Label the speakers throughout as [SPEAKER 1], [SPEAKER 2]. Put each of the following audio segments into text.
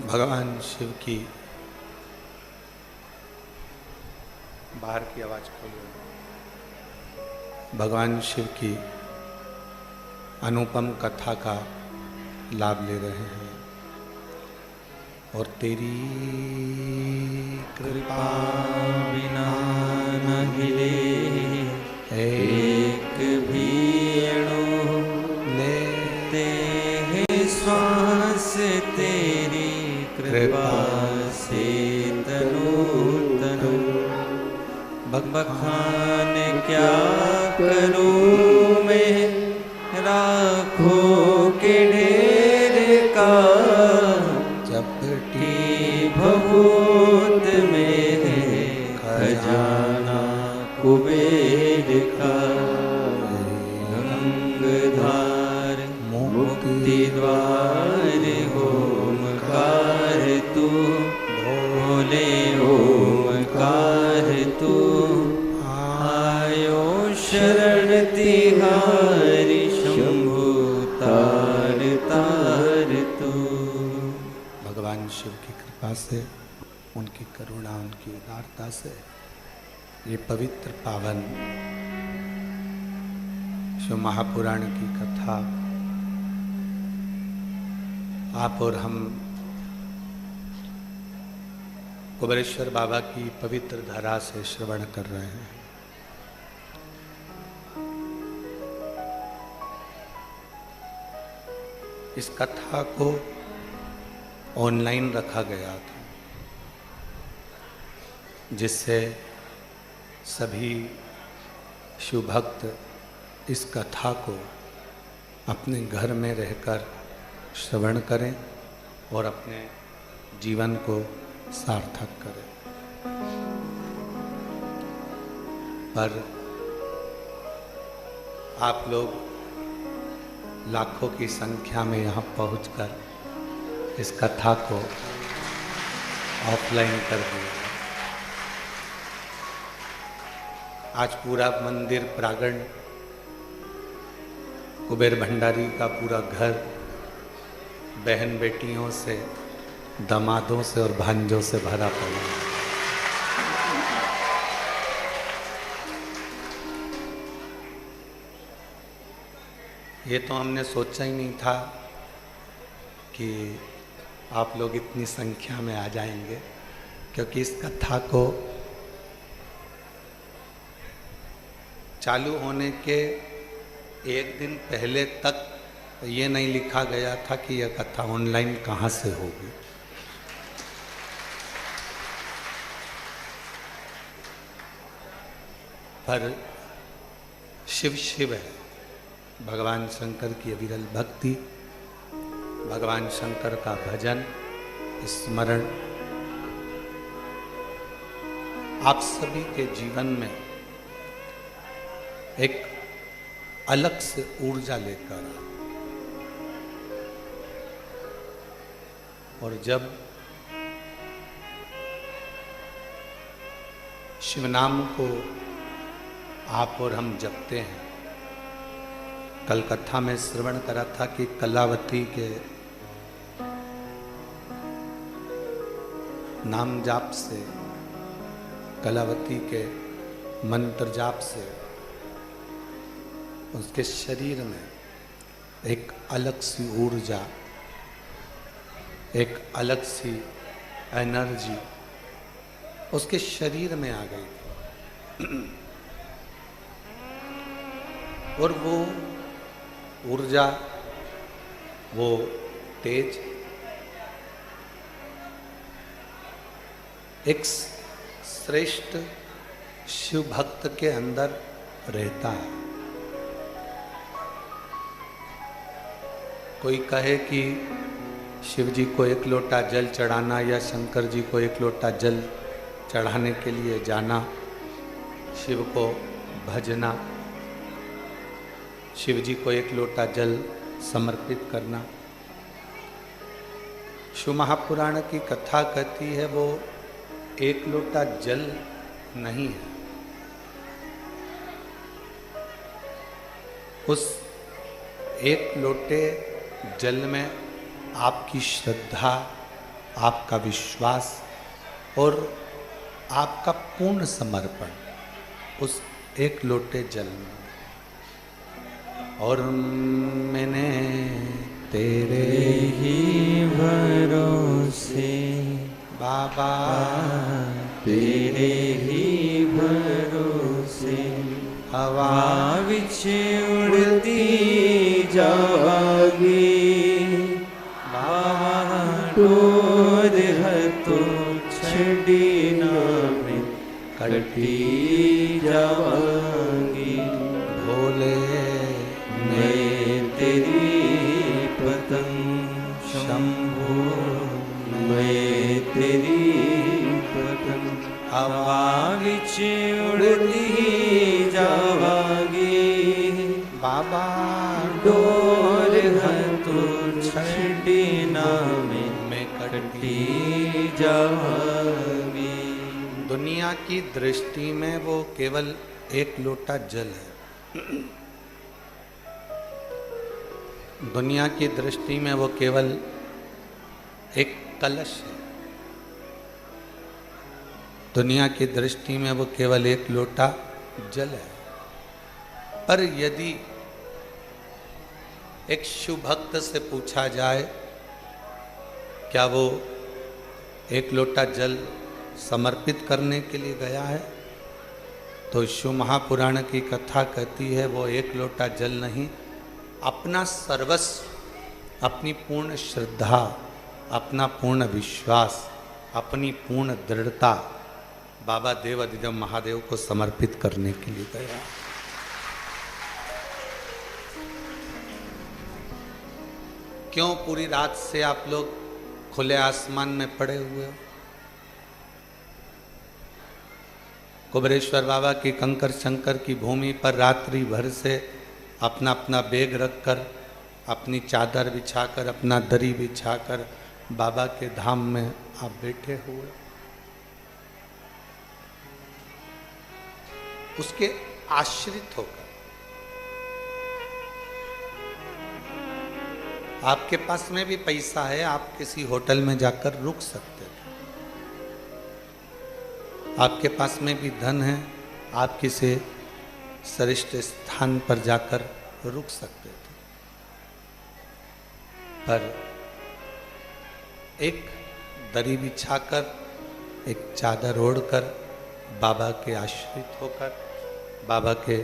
[SPEAKER 1] भगवान शिव की बाहर की आवाज खोलो। भगवान शिव की अनुपम कथा का लाभ ले रहे हैं और तेरी
[SPEAKER 2] कृपा बिना न हिले एक भी अणु लेते हैं श्वास तेरी कृपा से तनु तनु बखान क्या करूं मैं राखों के ढेर का
[SPEAKER 1] चपटी
[SPEAKER 2] भभूत में खजाना कुबेर का गंगधार मुक्ति द्वार ओमकार तू भोले ओमकार तू आयो शरण तिहारी शंभु तार तार तू।
[SPEAKER 1] भगवान शिव की कृपा से, उनकी करुणा, उनकी उदारता से ये पवित्र पावन शिव महापुराण की कथा आप और हम कुबेरेश्वर बाबा की पवित्र धारा से श्रवण कर रहे हैं। इस कथा को ऑनलाइन रखा गया था जिससे सभी शिव भक्त इस कथा को अपने घर में रहकर श्रवण करें और अपने जीवन को सार्थक करें। पर आप लोग लाखों की संख्या में यहाँ पहुंचकर इस कथा को ऑफलाइन कर दिया। आज पूरा मंदिर प्रांगण कुबेर भंडारी का पूरा घर बहन बेटियों से, दामादों से और भांजों से भरा पड़ा है। ये तो हमने सोचा ही नहीं था कि आप लोग इतनी संख्या में आ जाएंगे, क्योंकि इस कथा को चालू होने के एक दिन पहले तक ये नहीं लिखा गया था कि यह कथा ऑनलाइन कहाँ से होगी। पर शिव शिव है, भगवान शंकर की अविरल भक्ति, भगवान शंकर का भजन स्मरण आप सभी के जीवन में एक अलग से ऊर्जा लेकर आ। और जब शिव नाम को आप और हम जपते हैं, कल कथा में श्रवण करा था कि कलावती के नाम जाप से, कलावती के मंत्र जाप से उसके शरीर में एक अलग सी ऊर्जा, एक अलग सी एनर्जी उसके शरीर में आ गई थी। और वो ऊर्जा, वो तेज एक श्रेष्ठ शिव भक्त के अंदर रहता है। कोई कहे कि शिव जी को एक लोटा जल चढ़ाना या शंकर जी को एक लोटा जल चढ़ाने के लिए जाना, शिव को भजना, शिव जी को एक लोटा जल समर्पित करना। शिव महापुराण की कथा कहती है वो एक लोटा जल नहीं है, उस एक लोटे जल में आपकी श्रद्धा, आपका विश्वास और आपका पूर्ण समर्पण उस एक लोटे जल में। और मैंने तेरे
[SPEAKER 2] ही भरोसे
[SPEAKER 1] बाबा,
[SPEAKER 2] तेरे ही भरोसे
[SPEAKER 1] हवा
[SPEAKER 2] विच उड़ती जावांगी, बाबा डोर हथों छड़ी ना में कटी जावांगी।
[SPEAKER 1] भोले
[SPEAKER 2] मैं तेरी पतंग शंभो, मैं तेरी पतंग हवा विच उड़ती जावांगी,
[SPEAKER 1] बाबा
[SPEAKER 2] डोर हथों छड़ी ना में कटी जावांगी।
[SPEAKER 1] दुनिया की दृष्टि में वो केवल एक लोटा जल है। दुनिया की दृष्टि में वो केवल एक कलश है। दुनिया की दृष्टि में वो केवल एक लोटा जल है। पर यदि एक शिव भक्त से पूछा जाए क्या वो एक लोटा जल समर्पित करने के लिए गया है, तो शिव महापुराण की कथा कहती है वो एक लोटा जल नहीं, अपना सर्वस्व, अपनी पूर्ण श्रद्धा, अपना पूर्ण विश्वास, अपनी पूर्ण दृढ़ता बाबा देव अधिदेव महादेव को समर्पित करने के लिए गया। क्यों पूरी रात से आप लोग खुले आसमान में पड़े हुए हो? कुबेरेश्वर बाबा की कंकर शंकर की भूमि पर रात्रि भर से अपना अपना बैग रखकर, अपनी चादर बिछाकर, अपना दरी बिछाकर बाबा के धाम में आप बैठे हुए। उसके आश्रित होकर आपके पास में भी पैसा है, आप किसी होटल में जाकर रुक सकते थे। आपके पास में भी धन है, आप किसी श्रेष्ठ स्थान पर जाकर रुक सकते थे। पर एक दरी बिछाकर, एक चादर ओढ़कर, बाबा के आश्रित होकर, बाबा के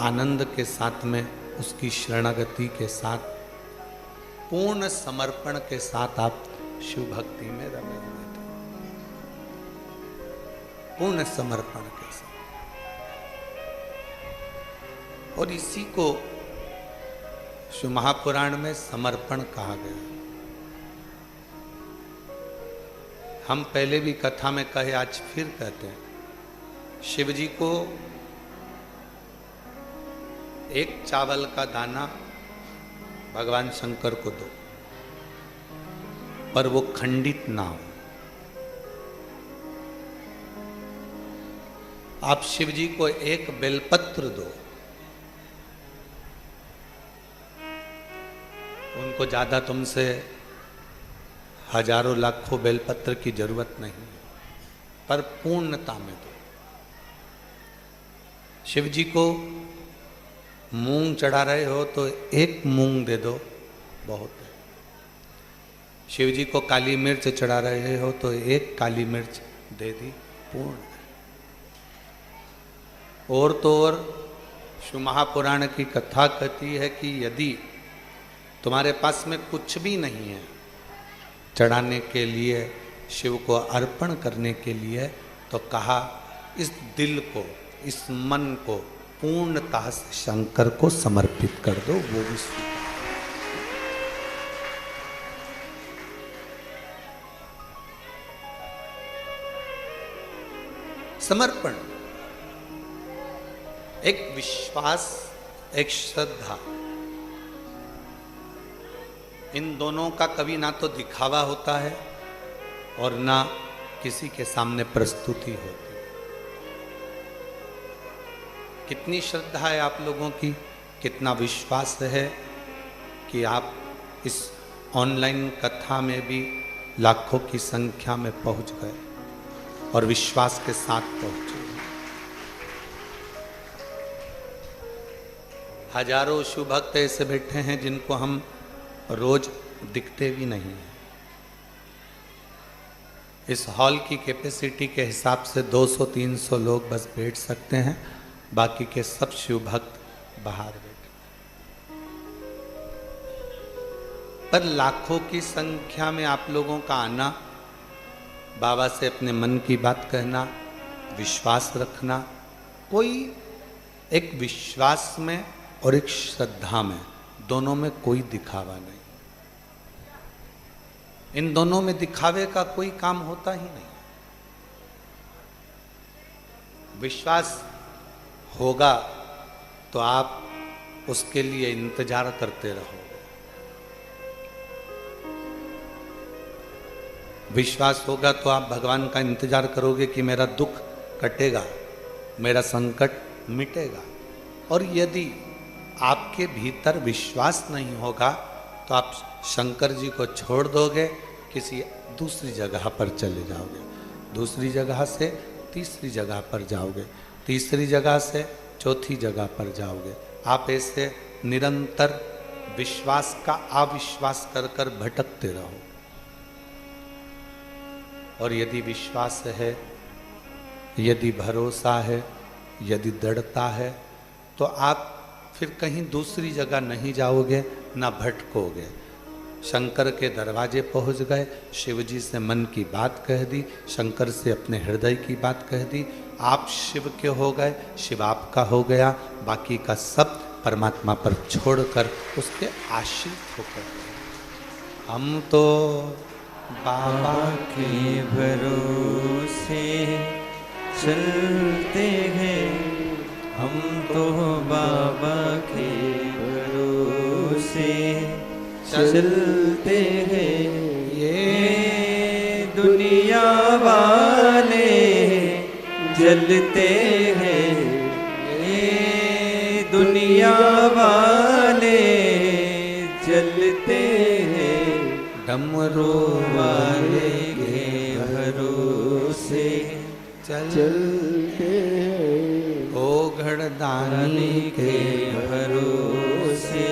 [SPEAKER 1] आनंद के साथ में, उसकी शरणागति के साथ, पूर्ण समर्पण के साथ आप शिव भक्ति में रमे हुए थे। पूर्ण समर्पण के साथ। और इसी को शिव महापुराण में समर्पण कहा गया। हम पहले भी कथा में कहे, आज फिर कहते हैं, शिव जी को एक चावल का दाना भगवान शंकर को दो, पर वो खंडित ना हो। आप शिव जी को एक बेलपत्र दो, उनको ज्यादा तुमसे हजारों लाखों बेलपत्र की जरूरत नहीं, पर पूर्णता में दो। शिव जी को मूंग चढ़ा रहे हो तो एक मूंग दे दो, बहुत है। शिव जी को काली मिर्च चढ़ा रहे हो तो एक काली मिर्च दे दी, पूर्ण है। और तो और शिव महापुराण की कथा कहती है कि यदि तुम्हारे पास में कुछ भी नहीं है चढ़ाने के लिए, शिव को अर्पण करने के लिए, तो कहा इस दिल को, इस मन को पूर्णता से शंकर को समर्पित कर दो, वो भी स्वीकार। समर्पण, एक विश्वास, एक श्रद्धा, इन दोनों का कभी ना तो दिखावा होता है और ना किसी के सामने प्रस्तुति होती है। कितनी श्रद्धा है आप लोगों की, कितना विश्वास है कि आप इस ऑनलाइन कथा में भी लाखों की संख्या में पहुंच गए और विश्वास के साथ पहुंचे। हजारों शिव भक्त ऐसे बैठे हैं जिनको हम रोज दिखते भी नहीं हैं। इस हॉल की कैपेसिटी के हिसाब से 200-300 लोग बस बैठ सकते हैं, बाकी के सब शिव भक्त बाहर बैठे। पर लाखों की संख्या में आप लोगों का आना, बाबा से अपने मन की बात कहना, विश्वास रखना, कोई एक विश्वास में और एक श्रद्धा में, दोनों में कोई दिखावा नहीं। इन दोनों में दिखावे का कोई काम होता ही नहीं। विश्वास होगा तो आप उसके लिए इंतजार करते रहोगे। विश्वास होगा तो आप भगवान का इंतजार करोगे कि मेरा दुख कटेगा, मेरा संकट मिटेगा। और यदि आपके भीतर विश्वास नहीं होगा तो आप शंकर जी को छोड़ दोगे, किसी दूसरी जगह पर चले जाओगे, दूसरी जगह से तीसरी जगह पर जाओगे, तीसरी जगह से चौथी जगह पर जाओगे। आप ऐसे निरंतर विश्वास का अविश्वास कर कर भटकते रहो। और यदि विश्वास है, यदि भरोसा है, यदि दृढ़ता है, तो आप फिर कहीं दूसरी जगह नहीं जाओगे, ना भटकोगे। शंकर के दरवाजे पहुंच गए, शिव जी से मन की बात कह दी, शंकर से अपने हृदय की बात कह दी, आप शिव के हो गए, शिव आपका हो गया, बाकी का सब परमात्मा पर छोड़कर उसके आश्रित होकर हम तो बाबा
[SPEAKER 2] के भरोसे चलते हैं, हम तो बाबा के भरोसे चलते हैं। ये दुनिया वाले जलते हैं, ये दुनिया वाले जलते हैं,
[SPEAKER 1] डमरू
[SPEAKER 2] वाले के भरोसे चलते हैं,
[SPEAKER 1] ओ घड़दानी
[SPEAKER 2] के भरोसे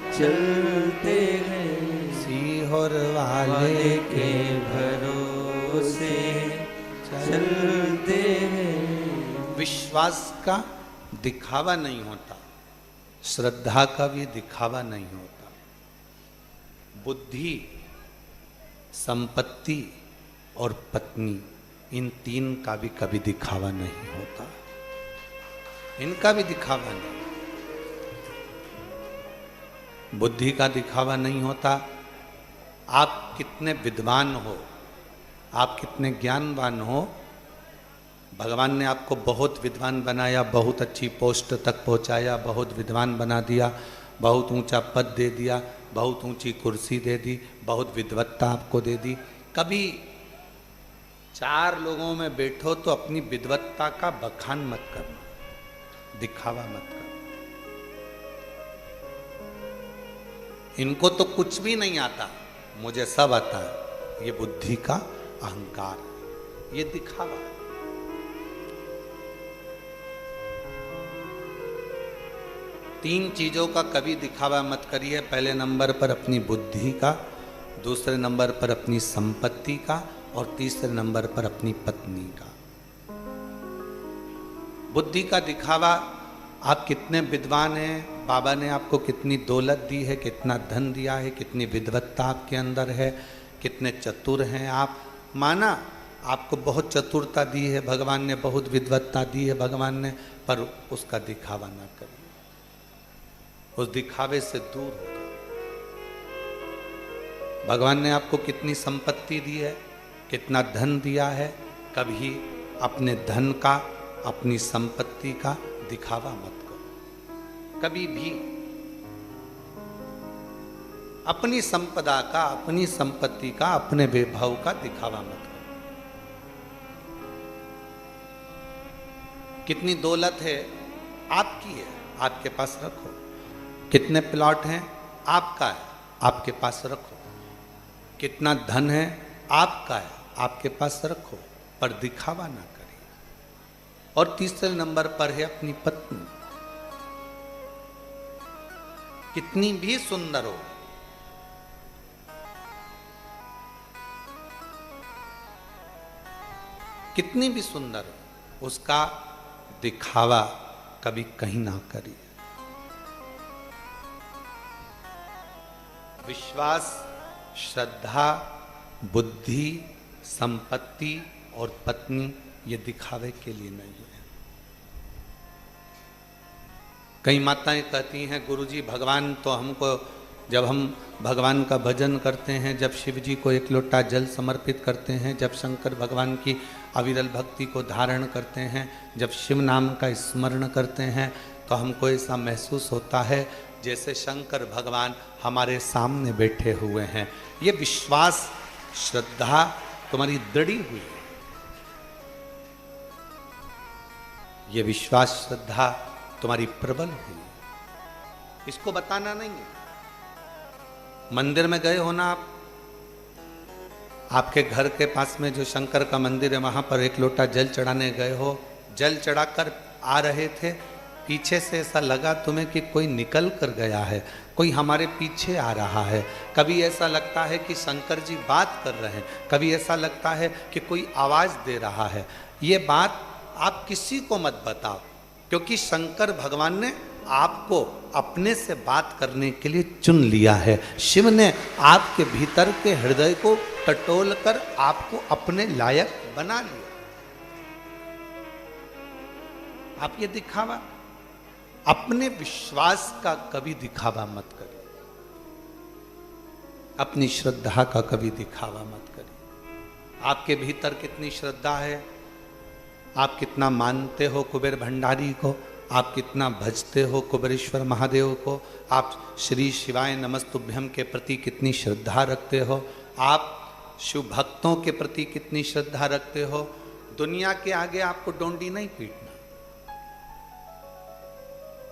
[SPEAKER 2] चलते हैं,
[SPEAKER 1] सीहोर वाले
[SPEAKER 2] के भरोसे चलते हैं।
[SPEAKER 1] विश्वास का दिखावा नहीं होता, श्रद्धा का भी दिखावा नहीं होता। बुद्धि, संपत्ति और पत्नी, इन तीन का भी कभी दिखावा नहीं होता, इनका भी दिखावा नहीं। बुद्धि का दिखावा नहीं होता। आप कितने विद्वान हो, आप कितने ज्ञानवान हो, भगवान ने आपको बहुत विद्वान बनाया, बहुत अच्छी पोस्ट तक पहुंचाया, बहुत विद्वान बना दिया, बहुत ऊंचा पद दे दिया, बहुत ऊंची कुर्सी दे दी, बहुत विद्वत्ता आपको दे दी। कभी 4 लोगों में बैठो तो अपनी विद्वत्ता का बखान मत करना, दिखावा मत करना। इनको तो कुछ भी नहीं आता, मुझे सब आता है, ये बुद्धि का अहंकार है, ये दिखावा है। तीन चीजों का कभी दिखावा मत करिए। पहले नंबर पर अपनी बुद्धि का, दूसरे नंबर पर अपनी संपत्ति का, और तीसरे नंबर पर अपनी पत्नी का। बुद्धि का दिखावा, आप कितने विद्वान हैं, बाबा ने आपको कितनी दौलत दी है, कितना धन दिया है, कितनी विद्वत्ता आपके अंदर है, कितने चतुर हैं आप। माना आपको बहुत चतुरता दी है भगवान ने, बहुत विद्वत्ता दी है भगवान ने, पर उसका दिखावा ना करिए, उस दिखावे से दूर हो जाओ। भगवान ने आपको कितनी संपत्ति दी है, कितना धन दिया है, कभी अपने धन का, अपनी संपत्ति का दिखावा मत करो। कभी भी अपनी संपदा का, अपनी संपत्ति का, अपने वैभव का दिखावा मत करो। कितनी दौलत है आपकी है, आपके पास रखो। कितने प्लॉट हैं आपका है, आपके पास रखो। कितना धन है आपका है, आपके पास रखो, पर दिखावा ना करिए। और तीसरे नंबर पर है अपनी पत्नी। कितनी भी सुंदर हो, कितनी भी सुंदर हो, उसका दिखावा कभी कहीं ना करिए। विश्वास, श्रद्धा, बुद्धि, संपत्ति और पत्नी ये दिखावे के लिए नहीं है। कई माताएं कहती हैं गुरुजी भगवान तो हमको, जब हम भगवान का भजन करते हैं, जब शिव जी को एक लोटा जल समर्पित करते हैं, जब शंकर भगवान की अविरल भक्ति को धारण करते हैं, जब शिव नाम का स्मरण करते हैं, तो हमको ऐसा महसूस होता है जैसे शंकर भगवान हमारे सामने बैठे हुए हैं। ये विश्वास, श्रद्धा तुम्हारी दृढ़ी हुई है। ये विश्वास, श्रद्धा तुम्हारी प्रबल हुई। इसको बताना नहीं है। मंदिर में गए हो ना आप, आपके घर के पास में जो शंकर का मंदिर है वहां पर एक लोटा जल चढ़ाने गए हो, जल चढ़ाकर आ रहे थे, पीछे से ऐसा लगा तुम्हें कि कोई निकल कर गया है, कोई हमारे पीछे आ रहा है। कभी ऐसा लगता है कि शंकर जी बात कर रहे हैं, कभी ऐसा लगता है कि कोई आवाज दे रहा है। ये बात आप किसी को मत बताओ, क्योंकि शंकर भगवान ने आपको अपने से बात करने के लिए चुन लिया है। शिव ने आपके भीतर के हृदय को टटोल कर आपको अपने लायक बना लिया। आप ये दिखावा, अपने विश्वास का कभी दिखावा मत करिए, अपनी श्रद्धा का कभी दिखावा मत करिए। आपके भीतर कितनी श्रद्धा है, आप कितना मानते हो कुबेर भंडारी को, आप कितना भजते हो कुबेरेश्वर महादेव को, आप श्री शिवाय नमस्तुभ्यम के प्रति कितनी श्रद्धा रखते हो, आप शिव भक्तों के प्रति कितनी श्रद्धा रखते हो। दुनिया के आगे आपको डोंडी नहीं पीटना।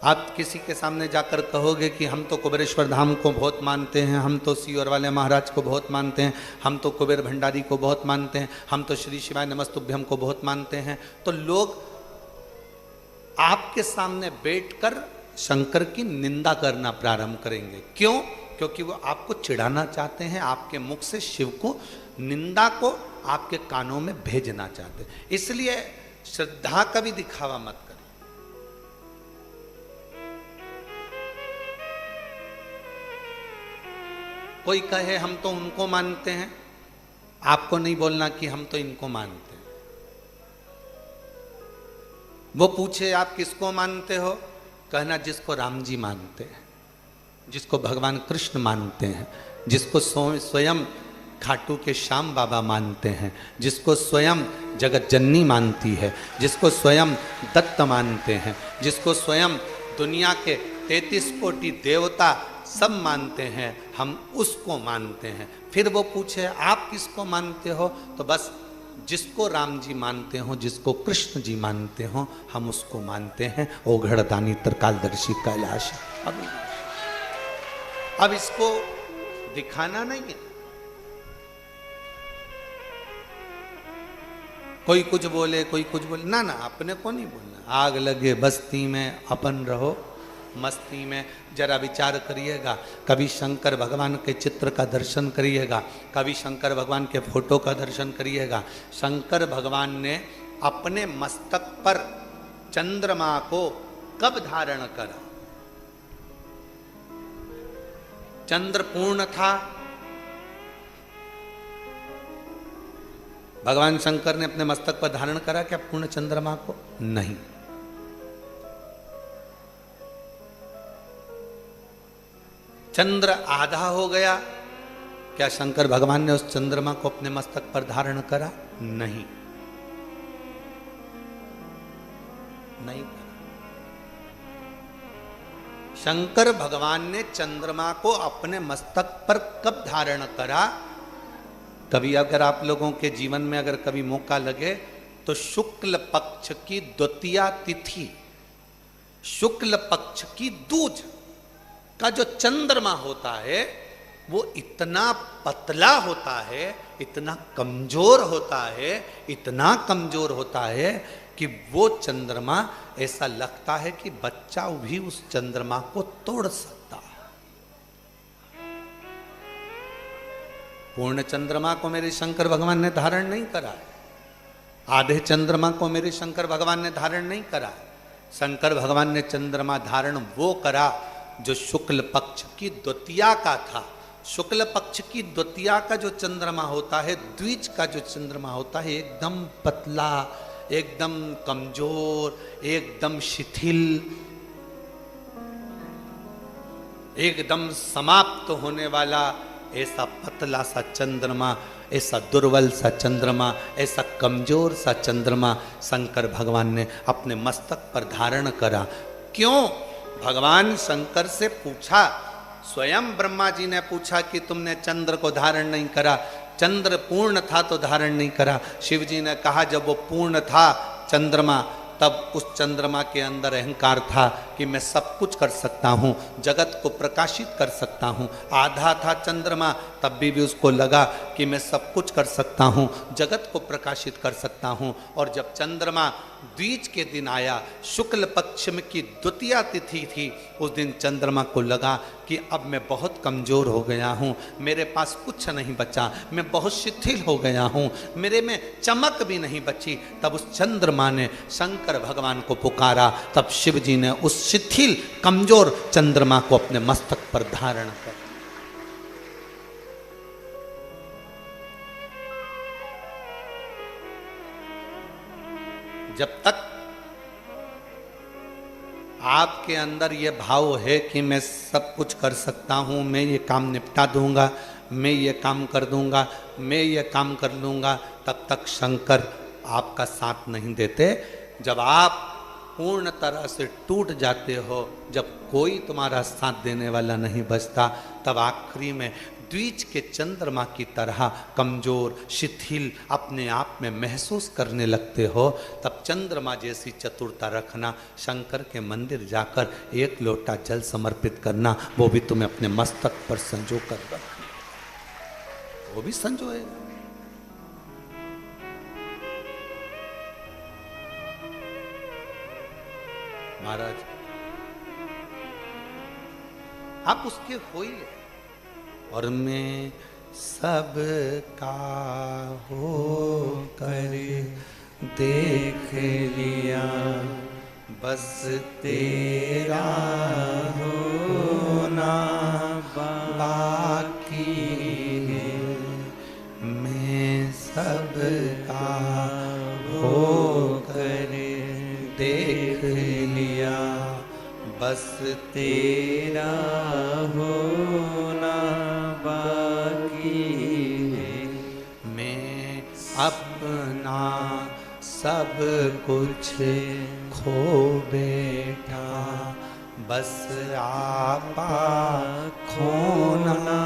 [SPEAKER 1] आप किसी के सामने जाकर कहोगे कि हम तो कुबेरेश्वर धाम को बहुत मानते हैं, हम तो सीवर वाले महाराज को बहुत मानते हैं, हम तो कुबेर भंडारी को बहुत मानते हैं, हम तो श्री शिवाय नमस्तुभ्यम को बहुत मानते हैं, तो लोग आपके सामने बैठकर शंकर की निंदा करना प्रारंभ करेंगे। क्यों? क्योंकि वो आपको चिढ़ाना चाहते हैं, आपके मुख से शिव को, निंदा को आपके कानों में भेजना चाहते हैं। इसलिए श्रद्धा का भी दिखावा मत करें। कोई कहे हम तो उनको मानते हैं, आपको नहीं बोलना कि हम तो इनको मानते हैं। वो पूछे आप किसको मानते हो, कहना जिसको राम जी मानते हैं, जिसको भगवान कृष्ण मानते हैं, जिसको स्वयं खाटू के श्याम बाबा मानते हैं, जिसको स्वयं जगत जननी मानती है, जिसको स्वयं दत्त मानते हैं, जिसको स्वयं दुनिया के 33 कोटि देवता सब मानते हैं, हम उसको मानते हैं। फिर वो पूछे आप किसको मानते हो, तो बस जिसको राम जी मानते हो, जिसको कृष्ण जी मानते हो, हम उसको मानते हैं। ओ घड़दानी त्रिकालदर्शी कैलाश। अब इसको दिखाना नहीं है। कोई कुछ बोले, कोई कुछ बोले, ना ना, अपने को नहीं बोलना। आग लगे बस्ती में अपन रहो मस्ती में। जरा विचार करिएगा, कभी शंकर भगवान के चित्र का दर्शन करिएगा, कभी शंकर भगवान के फोटो का दर्शन करिएगा। शंकर भगवान ने अपने मस्तक पर चंद्रमा को कब धारण करा? चंद्र पूर्ण था, भगवान शंकर ने अपने मस्तक पर धारण करा क्या पूर्ण चंद्रमा को? नहीं। चंद्र आधा हो गया, क्या शंकर भगवान ने उस चंद्रमा को अपने मस्तक पर धारण करा? नहीं, नहीं करा। शंकर भगवान ने चंद्रमा को अपने मस्तक पर कब धारण करा? कभी अगर आप लोगों के जीवन में अगर कभी मौका लगे तो शुक्ल पक्ष की द्वितीया तिथि, शुक्ल पक्ष की दूज का जो चंद्रमा होता है, वो इतना पतला होता है, इतना कमजोर होता है, इतना कमजोर होता है कि वो चंद्रमा ऐसा लगता है कि बच्चा भी उस चंद्रमा को तोड़ सकता है। पूर्ण चंद्रमा को मेरे शंकर भगवान ने धारण नहीं करा है, आधे चंद्रमा को मेरे शंकर भगवान ने धारण नहीं करा है। शंकर भगवान ने चंद्रमा धारण वो करा जो शुक्ल पक्ष की द्वितीया का था। शुक्ल पक्ष की द्वितीया का जो चंद्रमा होता है, द्विज का जो चंद्रमा होता है, एकदम पतला, एकदम कमजोर, एकदम शिथिल, एकदम समाप्त होने वाला ऐसा पतला सा चंद्रमा, ऐसा दुर्बल सा चंद्रमा, ऐसा कमजोर सा चंद्रमा शंकर भगवान ने अपने मस्तक पर धारण करा। क्यों? भगवान शंकर से पूछा, स्वयं ब्रह्मा जी ने पूछा कि तुमने चंद्र को धारण नहीं करा, चंद्र पूर्ण था तो धारण नहीं करा। शिव जी ने कहा जब वो पूर्ण था चंद्रमा, तब उस चंद्रमा के अंदर अहंकार था कि मैं सब कुछ कर सकता हूँ, जगत को प्रकाशित कर सकता हूँ। आधा था चंद्रमा, तब भी उसको लगा कि मैं सब कुछ कर सकता हूँ, जगत को प्रकाशित कर सकता हूँ। और जब चंद्रमा द्विज के दिन आया, शुक्ल पक्ष में की द्वितीया तिथि थी, उस दिन चंद्रमा को लगा कि अब मैं बहुत कमज़ोर हो गया हूँ, मेरे पास कुछ नहीं बचा, मैं बहुत शिथिल हो गया हूँ, मेरे में चमक भी नहीं बची। तब उस चंद्रमा ने शंकर भगवान को पुकारा, तब शिव जी ने उस शिथिल कमजोर चंद्रमा को अपने मस्तक पर धारण कर। जब तक आपके अंदर ये भाव है कि मैं सब कुछ कर सकता हूँ, मैं ये काम निपटा दूंगा, मैं ये काम कर दूंगा, मैं ये काम कर लूँगा, तब तक शंकर आपका साथ नहीं देते। जब आप पूर्ण तरह से टूट जाते हो, जब कोई तुम्हारा साथ देने वाला नहीं बचता, तब आखिरी में द्विज के चंद्रमा की तरह कमजोर, शिथिल अपने आप में महसूस करने लगते हो, तब चंद्रमा जैसी चतुरता रखना, शंकर के मंदिर जाकर एक लोटा जल समर्पित करना, वो भी तुम्हें अपने मस्तक पर संजो कर रखना, वो भी संजोएगा। महाराज आप उसके होइए, और मैं सब का हो कर देख लिया, बस तेरा होना बाकी है। मैं सब का हो कर देख लिया, बस तेरा होना बाकी है। मैं अपना सब कुछ खो बैठा, बस आपा खोना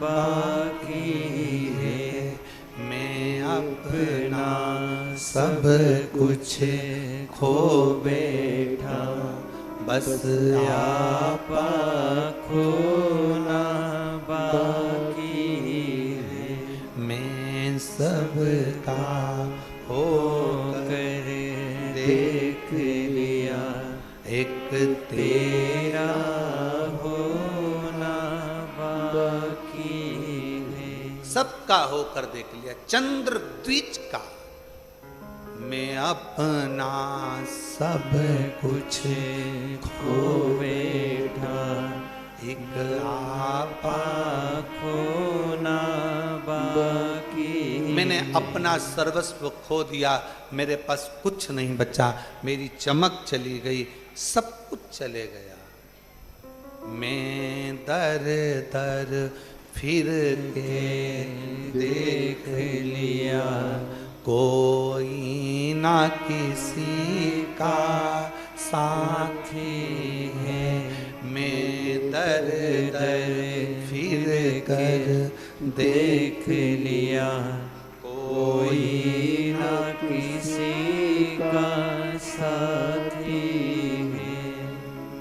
[SPEAKER 1] बाकी है। मैं अपना सब कुछ खो बैठा, बस आपा खोना बाकी है। मैं सबका हो कर देख लिया, एक तेरा होना बाकी है। सबका होकर देख लिया, चंद्र द्विज का। मैं अपना सब कुछ खो बैठा, एक आपा खोना बाकी। मैंने अपना सर्वस्व खो दिया, मेरे पास कुछ नहीं बचा, मेरी चमक चली गई, सब कुछ चले गया। मैं दर दर फिर के देख लिया, कोई ना किसी का साथी है। मैं दर दर फिर कर देख लिया, कोई ना किसी का साथी है।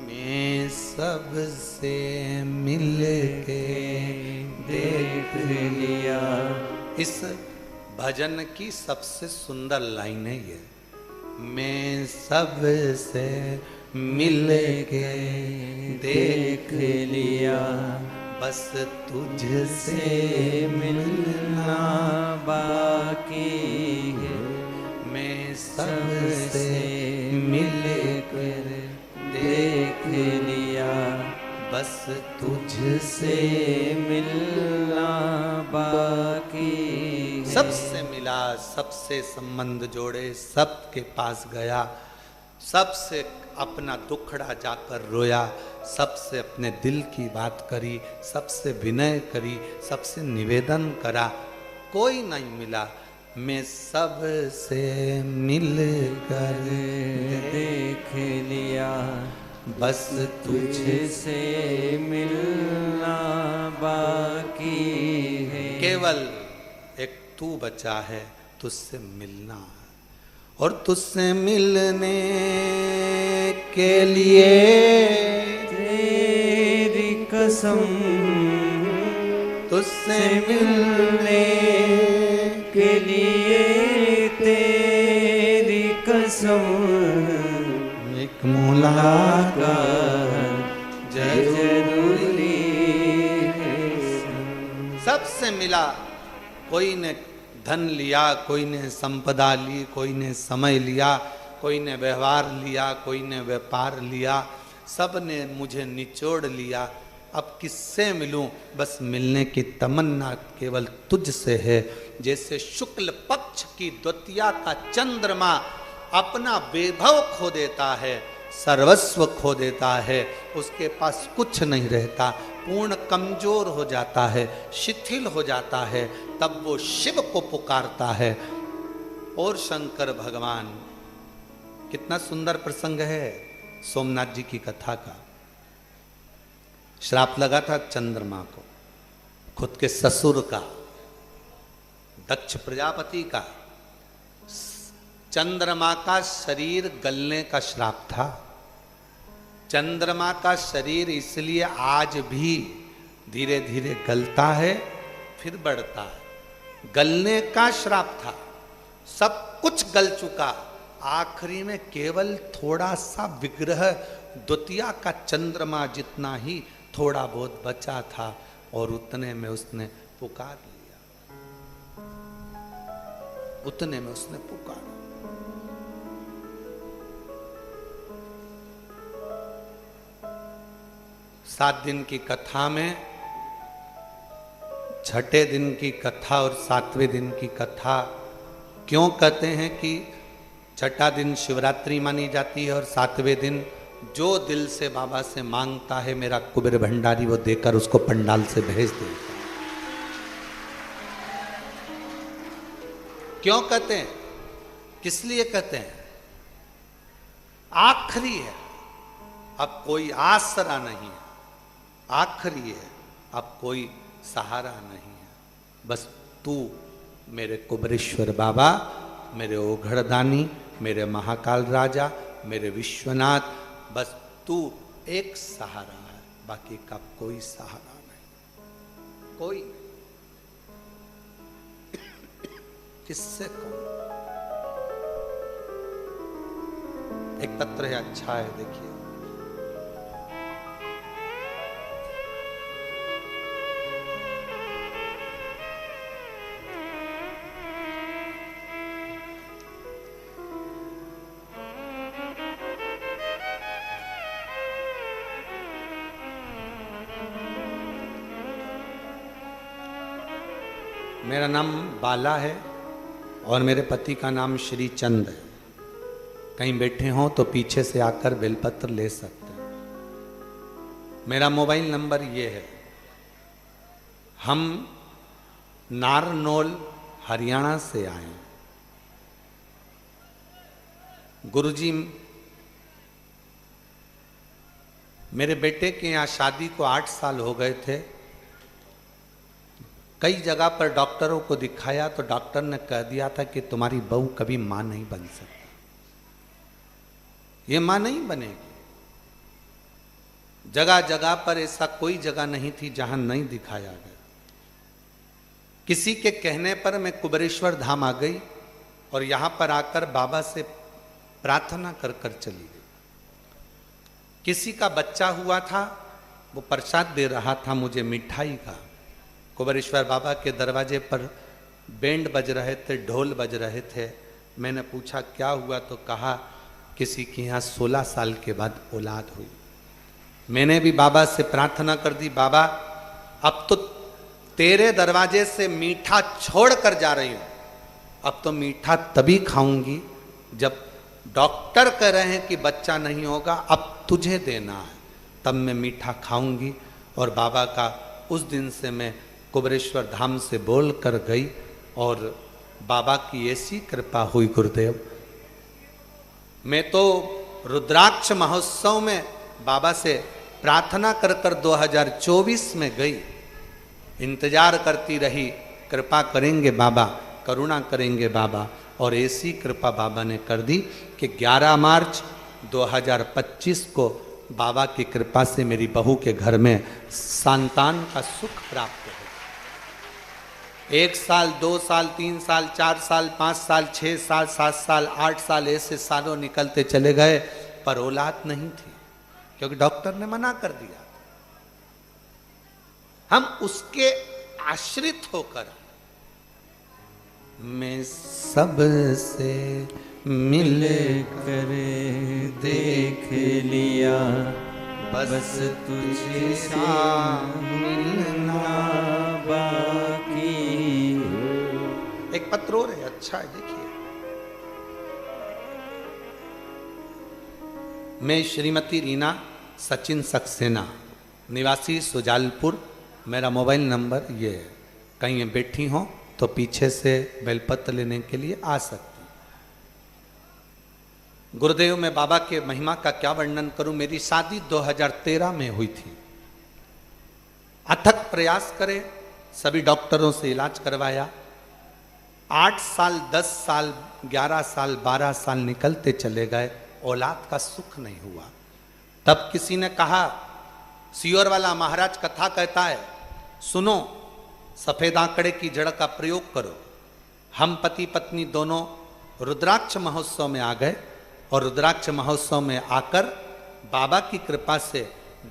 [SPEAKER 1] मैं सबसे मिल के
[SPEAKER 2] लिया।
[SPEAKER 1] इस भजन की सबसे सुंदर लाइन है ये, मैं सबसे मिल के देख
[SPEAKER 2] लिया,
[SPEAKER 1] बस तुझसे
[SPEAKER 2] से मिलना बाकी है।
[SPEAKER 1] मैं
[SPEAKER 2] सबसे
[SPEAKER 1] सबसे मिल
[SPEAKER 2] कर देख लिया,
[SPEAKER 1] बस
[SPEAKER 2] तुझसे मिलना बाकी है।
[SPEAKER 1] सबसे मिला, सबसे संबंध जोड़े, सबके पास गया, सबसे अपना दुखड़ा जाकर रोया, सबसे अपने दिल की बात करी, सबसे विनय करी, सबसे निवेदन करा, कोई नहीं मिला। मैं सबसे मिलकर
[SPEAKER 2] देख लिया,
[SPEAKER 1] बस
[SPEAKER 2] तुझसे मिलना बाकी है।
[SPEAKER 1] केवल एक तू बचा है, तुझसे मिलना है। और तुझसे मिलने के लिए
[SPEAKER 2] तेरी कसम,
[SPEAKER 1] तुझसे
[SPEAKER 2] मिलने के लिए तेरी कसम,
[SPEAKER 1] एक मुलाकात
[SPEAKER 2] जरूरी है।
[SPEAKER 1] सबसे मिला, कोई ने धन लिया, कोई ने संपदा ली, कोई ने समय लिया, कोई ने व्यवहार लिया, कोई ने व्यापार लिया, सब ने मुझे निचोड़ लिया। अब किससे मिलूं? बस मिलने की तमन्ना केवल तुझसे है। जैसे शुक्ल पक्ष की द्वितीया का चंद्रमा अपना वैभव खो देता है, सर्वस्व खो देता है, उसके पास कुछ नहीं रहता, पूर्ण कमजोर हो जाता है, शिथिल हो जाता है, तब वो शिव को पुकारता है। और शंकर भगवान, कितना सुंदर प्रसंग है सोमनाथ जी की कथा का। श्राप लगा था चंद्रमा को, खुद के ससुर का, दक्ष प्रजापति का। चंद्रमा का शरीर गलने का श्राप था। चंद्रमा का शरीर इसलिए आज भी धीरे धीरे गलता है, फिर बढ़ता है। गलने का श्राप था, सब कुछ गल चुका, आखिरी में केवल थोड़ा सा विग्रह द्वितीया का चंद्रमा जितना ही थोड़ा बहुत बचा था, और उतने में उसने पुकार लिया, उतने में उसने पुकारा। सात दिन की कथा में छठे दिन की कथा और सातवें दिन की कथा क्यों कहते हैं कि छठा दिन शिवरात्रि मानी जाती है और सातवें दिन जो दिल से बाबा से मांगता है मेरा कुबेर भंडारी वो देकर उसको पंडाल से भेज देता है। क्यों कहते हैं, किस लिए कहते हैं? आखिरी है, अब कोई आसरा नहीं है, आखिरी है, अब कोई सहारा नहीं है। बस तू मेरे कुबरेश्वर बाबा, मेरे ओघड़दानी, मेरे महाकाल राजा, मेरे विश्वनाथ, बस तू एक सहारा है, बाकी का कोई सहारा नहीं। कोई किससे कहूं? एक तत्र है, अच्छा है, देखिए। मेरा नाम बाला है और मेरे पति का नाम श्री चंद है। कहीं बैठे हों तो पीछे से आकर बेलपत्र ले सकते हैं। मेरा मोबाइल नंबर ये है। हम नारनौल हरियाणा से आए। गुरुजी, मेरे बेटे के यहाँ शादी को 8 साल हो गए थे। कई जगह पर डॉक्टरों को दिखाया तो डॉक्टर ने कह दिया था कि तुम्हारी बहू कभी मां नहीं बन सकती, ये मां नहीं बनेगी। जगह जगह पर ऐसा कोई जगह नहीं थी जहां नहीं दिखाया गया। किसी के कहने पर मैं कुबेरेश्वर धाम आ गई और यहाँ पर आकर बाबा से प्रार्थना कर कर चली गई। किसी का बच्चा हुआ था, वो प्रसाद दे रहा था मुझे मिठाई का। कुबेरेश्वर बाबा के दरवाजे पर बैंड बज रहे थे, ढोल बज रहे थे। मैंने पूछा क्या हुआ, तो कहा किसी के यहाँ 16 साल के बाद औलाद हुई। मैंने भी बाबा से प्रार्थना कर दी, बाबा अब तो तेरे दरवाजे से मीठा छोड़ कर जा रही हूं, अब तो मीठा तभी खाऊंगी जब डॉक्टर कह रहे हैं कि बच्चा नहीं होगा, अब तुझे देना है, तब मैं मीठा खाऊंगी। और बाबा का उस दिन से मैं कुबेरेश्वर धाम से बोल कर गई और बाबा की ऐसी कृपा हुई गुरुदेव। मैं तो रुद्राक्ष महोत्सव में बाबा से प्रार्थना कर कर 2024 में गई, इंतजार करती रही, कृपा करेंगे बाबा, करुणा करेंगे बाबा, और ऐसी कृपा बाबा ने कर दी कि 11 मार्च 2025 को बाबा की कृपा से मेरी बहू के घर में संतान का सुख प्राप्त हो। 1 साल, 2 साल, 3 साल, 4 साल, 5 साल, 6 साल, 7 साल, 8 साल ऐसे सालों निकलते चले गए, पर औलाद नहीं थी, क्योंकि डॉक्टर ने मना कर दिया। हम उसके आश्रित होकर मैं सबसे मिल
[SPEAKER 2] कर देख लिया, बस तुझसे मिलना बाकी।
[SPEAKER 1] एक पत्र और है, अच्छा है, देखिए। मैं श्रीमती रीना सचिन सक्सेना, निवासी सुजालपुर, मेरा मोबाइल नंबर ये है, कहीं बैठी हो तो पीछे से बेलपत्र लेने के लिए आ सकती। गुरुदेव, मैं बाबा के महिमा का क्या वर्णन करूं। मेरी शादी 2013 में हुई थी। अथक प्रयास करे, सभी डॉक्टरों से इलाज करवाया। 8 साल, 10 साल, 11 साल, 12 साल निकलते चले गए, औलाद का सुख नहीं हुआ। तब किसी ने कहा, सियोर वाला महाराज कथा कहता है, सुनो, सफेद आंकड़े की जड़ का प्रयोग करो। हम पति पत्नी दोनों रुद्राक्ष महोत्सव में आ गए और रुद्राक्ष महोत्सव में आकर बाबा की कृपा से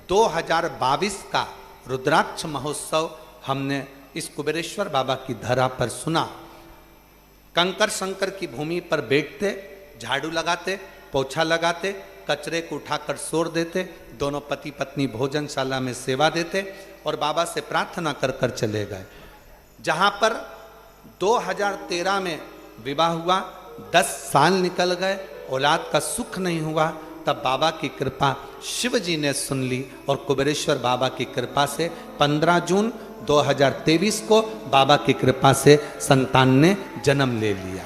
[SPEAKER 1] 2022 का रुद्राक्ष महोत्सव हमने इस कुबेरेश्वर बाबा की धरा पर सुना। कंकर शंकर की भूमि पर बैठते, झाड़ू लगाते, पोछा लगाते, कचरे को उठाकर सोर देते, दोनों पति पत्नी भोजनशाला में सेवा देते और बाबा से प्रार्थना कर कर चले गए। जहाँ पर 2013 में विवाह हुआ, 10 साल निकल गए, औलाद का सुख नहीं हुआ, तब बाबा की कृपा शिव जी ने सुन ली और कुबेरेश्वर बाबा की कृपा से 15 जून 2023 को बाबा की कृपा से संतान ने जन्म ले लिया।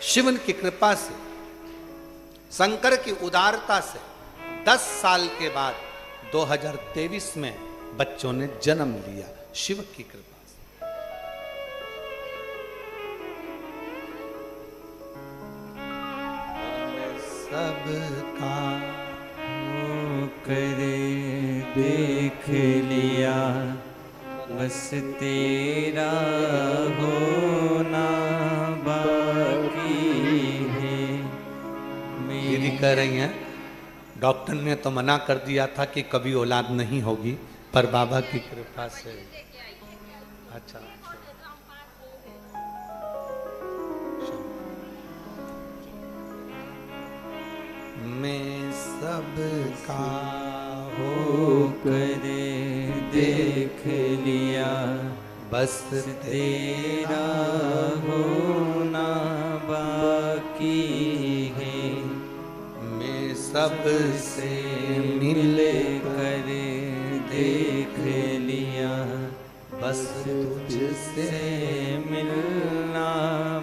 [SPEAKER 1] शिव की कृपा से, शंकर की उदारता से 10 साल के बाद 2023 में बच्चों ने जन्म लिया, शिव की कृपा से। सबका
[SPEAKER 2] करे देख लिया, बस तेरा होना बाकी है।
[SPEAKER 1] दीदी कह रही हैं, डॉक्टर ने तो मना कर दिया था कि कभी औलाद नहीं होगी, पर बाबा की कृपा से। अच्छा, मैं सबका
[SPEAKER 2] होकर देख लिया,
[SPEAKER 1] बस
[SPEAKER 2] तेरा होना बाकी है।
[SPEAKER 1] मैं सबसे
[SPEAKER 2] मिल कर देख लिया,
[SPEAKER 1] बस तुझसे
[SPEAKER 2] मिलना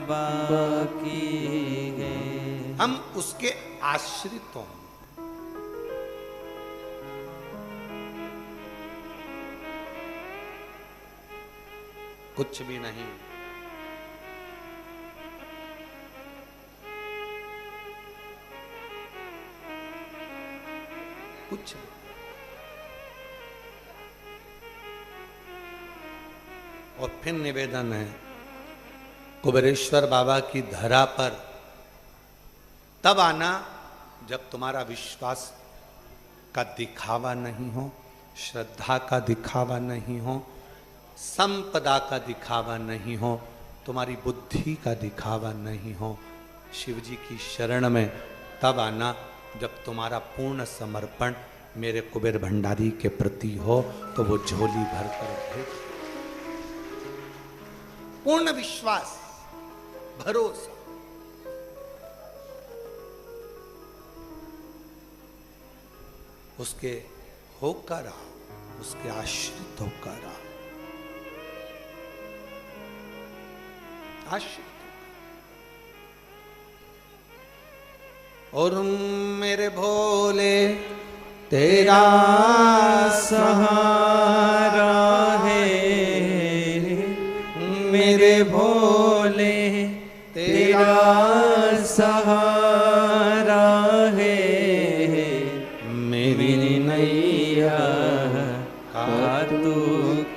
[SPEAKER 2] बाकी है।
[SPEAKER 1] हम उसके आश्रित हों। कुछ भी नहीं, कुछ भी। और फिर निवेदन है कुबेरेश्वर बाबा की धरा पर तब आना जब तुम्हारा विश्वास का दिखावा नहीं हो, श्रद्धा का दिखावा नहीं हो, संपदा का दिखावा नहीं हो, तुम्हारी बुद्धि का दिखावा नहीं हो। शिव जी की शरण में तब आना जब तुम्हारा पूर्ण समर्पण मेरे कुबेर भंडारी के प्रति हो, तो वो झोली भर कर भेज। पूर्ण विश्वास, भरोसा। उसके होकर रहा, उसके आश्रित होकर रहा, आश्रित। और मेरे भोले तेरा
[SPEAKER 2] सहारा है, मेरे भोले तेरा सहारा है, मेरी नैया का तू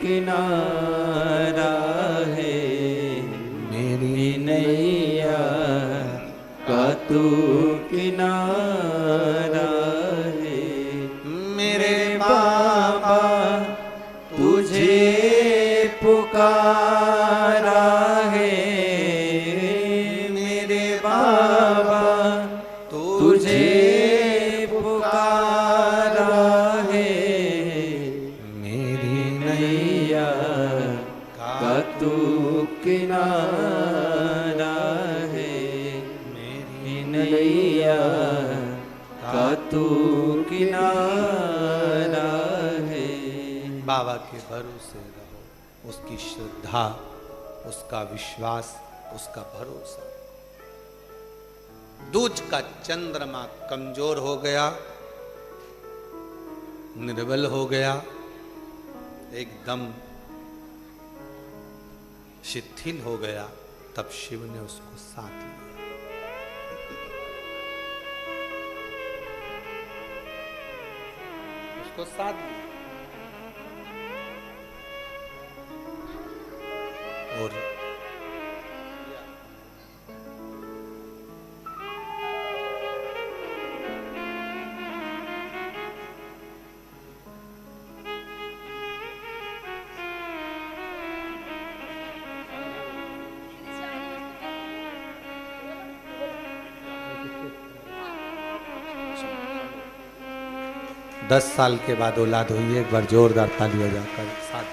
[SPEAKER 2] किनारा है, मेरी नैया का तू किनारा है।
[SPEAKER 1] मेरे
[SPEAKER 2] बाबा तुझे पुकारा है, मेरे बाबा तुझे पुकारा है, मेरी नैया का तू किनारा है, मेरी नैया का तू किनारा है।
[SPEAKER 1] बाबा के भरोसे रहो, उसकी श्रद्धा, उसका विश्वास, उसका भरोसा। दूज का चंद्रमा कमजोर हो गया, निर्बल हो गया, एकदम शिथिल हो गया, तब शिव ने उसको साथ लिया। उसको साथ लिया और 10 साल के बाद औलाद हुई है। एक बार जोरदार ताली हो जाकर साथ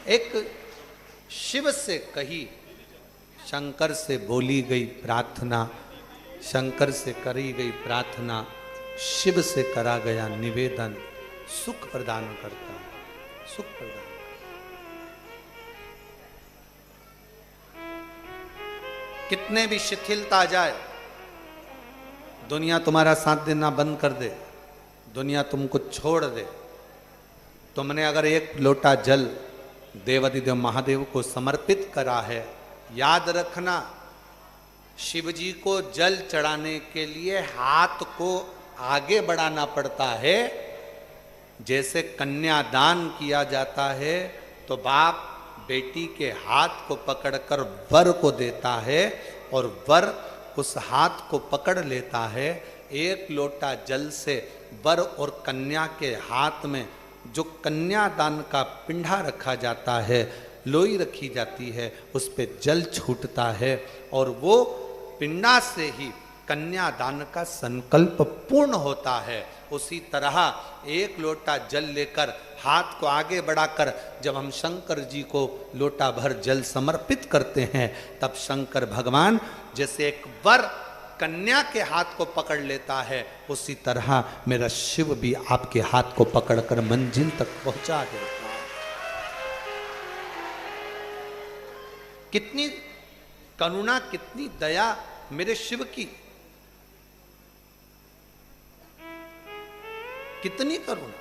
[SPEAKER 1] एक शिव से कही, शंकर से बोली गई प्रार्थना, शंकर से करी गई प्रार्थना, शिव से करा गया निवेदन सुख प्रदान करता है, सुख प्रदान। कितने भी शिथिलता आ जाए, दुनिया तुम्हारा साथ देना बंद कर दे, दुनिया तुमको छोड़ दे, तुमने अगर एक लोटा जल देवाधिदेव महादेव को समर्पित करा है, याद रखना शिव जी को जल चढ़ाने के लिए हाथ को आगे बढ़ाना पड़ता है। जैसे कन्यादान किया जाता है तो बाप बेटी के हाथ को पकड़कर वर को देता है और वर उस हाथ को पकड़ लेता है। एक लोटा जल से वर और कन्या के हाथ में जो कन्यादान का पिंडा रखा जाता है, लोई रखी जाती है, उस पे जल छूटता है और वो पिंडा से ही कन्यादान का संकल्प पूर्ण होता है। उसी तरह एक लोटा जल लेकर हाथ को आगे बढ़ाकर जब हम शंकर जी को लोटा भर जल समर्पित करते हैं, तब शंकर भगवान जैसे एक वर कन्या के हाथ को पकड़ लेता है, उसी तरह मेरा शिव भी आपके हाथ को पकड़कर मंजिल तक पहुंचा देता है। कितनी करुणा, कितनी दया मेरे शिव की, कितनी करुणा।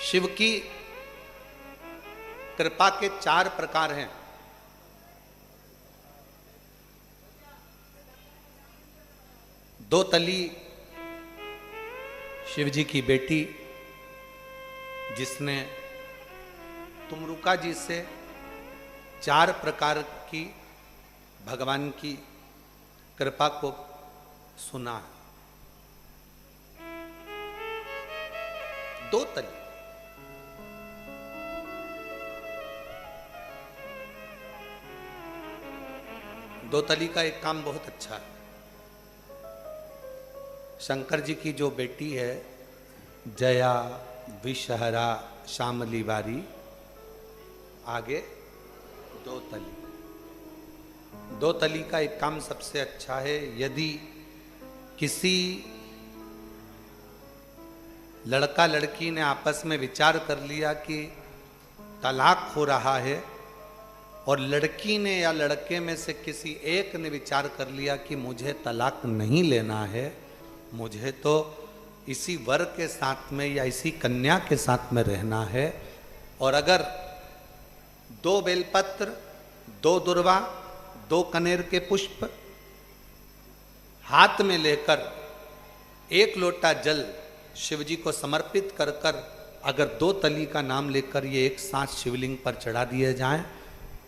[SPEAKER 1] शिव की कृपा के 4 प्रकार हैं। दो तली शिव जी की बेटी जिसने तुमरुका जी से 4 प्रकार की भगवान की कृपा को सुना है। 2 तली, दो तली का एक काम बहुत अच्छा है। शंकर जी की जो बेटी है जया, विषहरा, श्यामली बारी, आगे 2 तली। 2 तली का एक काम सबसे अच्छा है। यदि किसी लड़का लड़की ने आपस में विचार कर लिया कि तलाक हो रहा है, और लड़की ने या लड़के में से किसी एक ने विचार कर लिया कि मुझे तलाक नहीं लेना है, मुझे तो इसी वर के साथ में या इसी कन्या के साथ में रहना है, और अगर 2 बेलपत्र, 2 दुर्वा, 2 कनेर के पुष्प हाथ में लेकर 1 लोटा जल शिव जी को समर्पित कर कर अगर 2 तली का नाम लेकर ये एक साथ शिवलिंग पर चढ़ा दिए जाएं,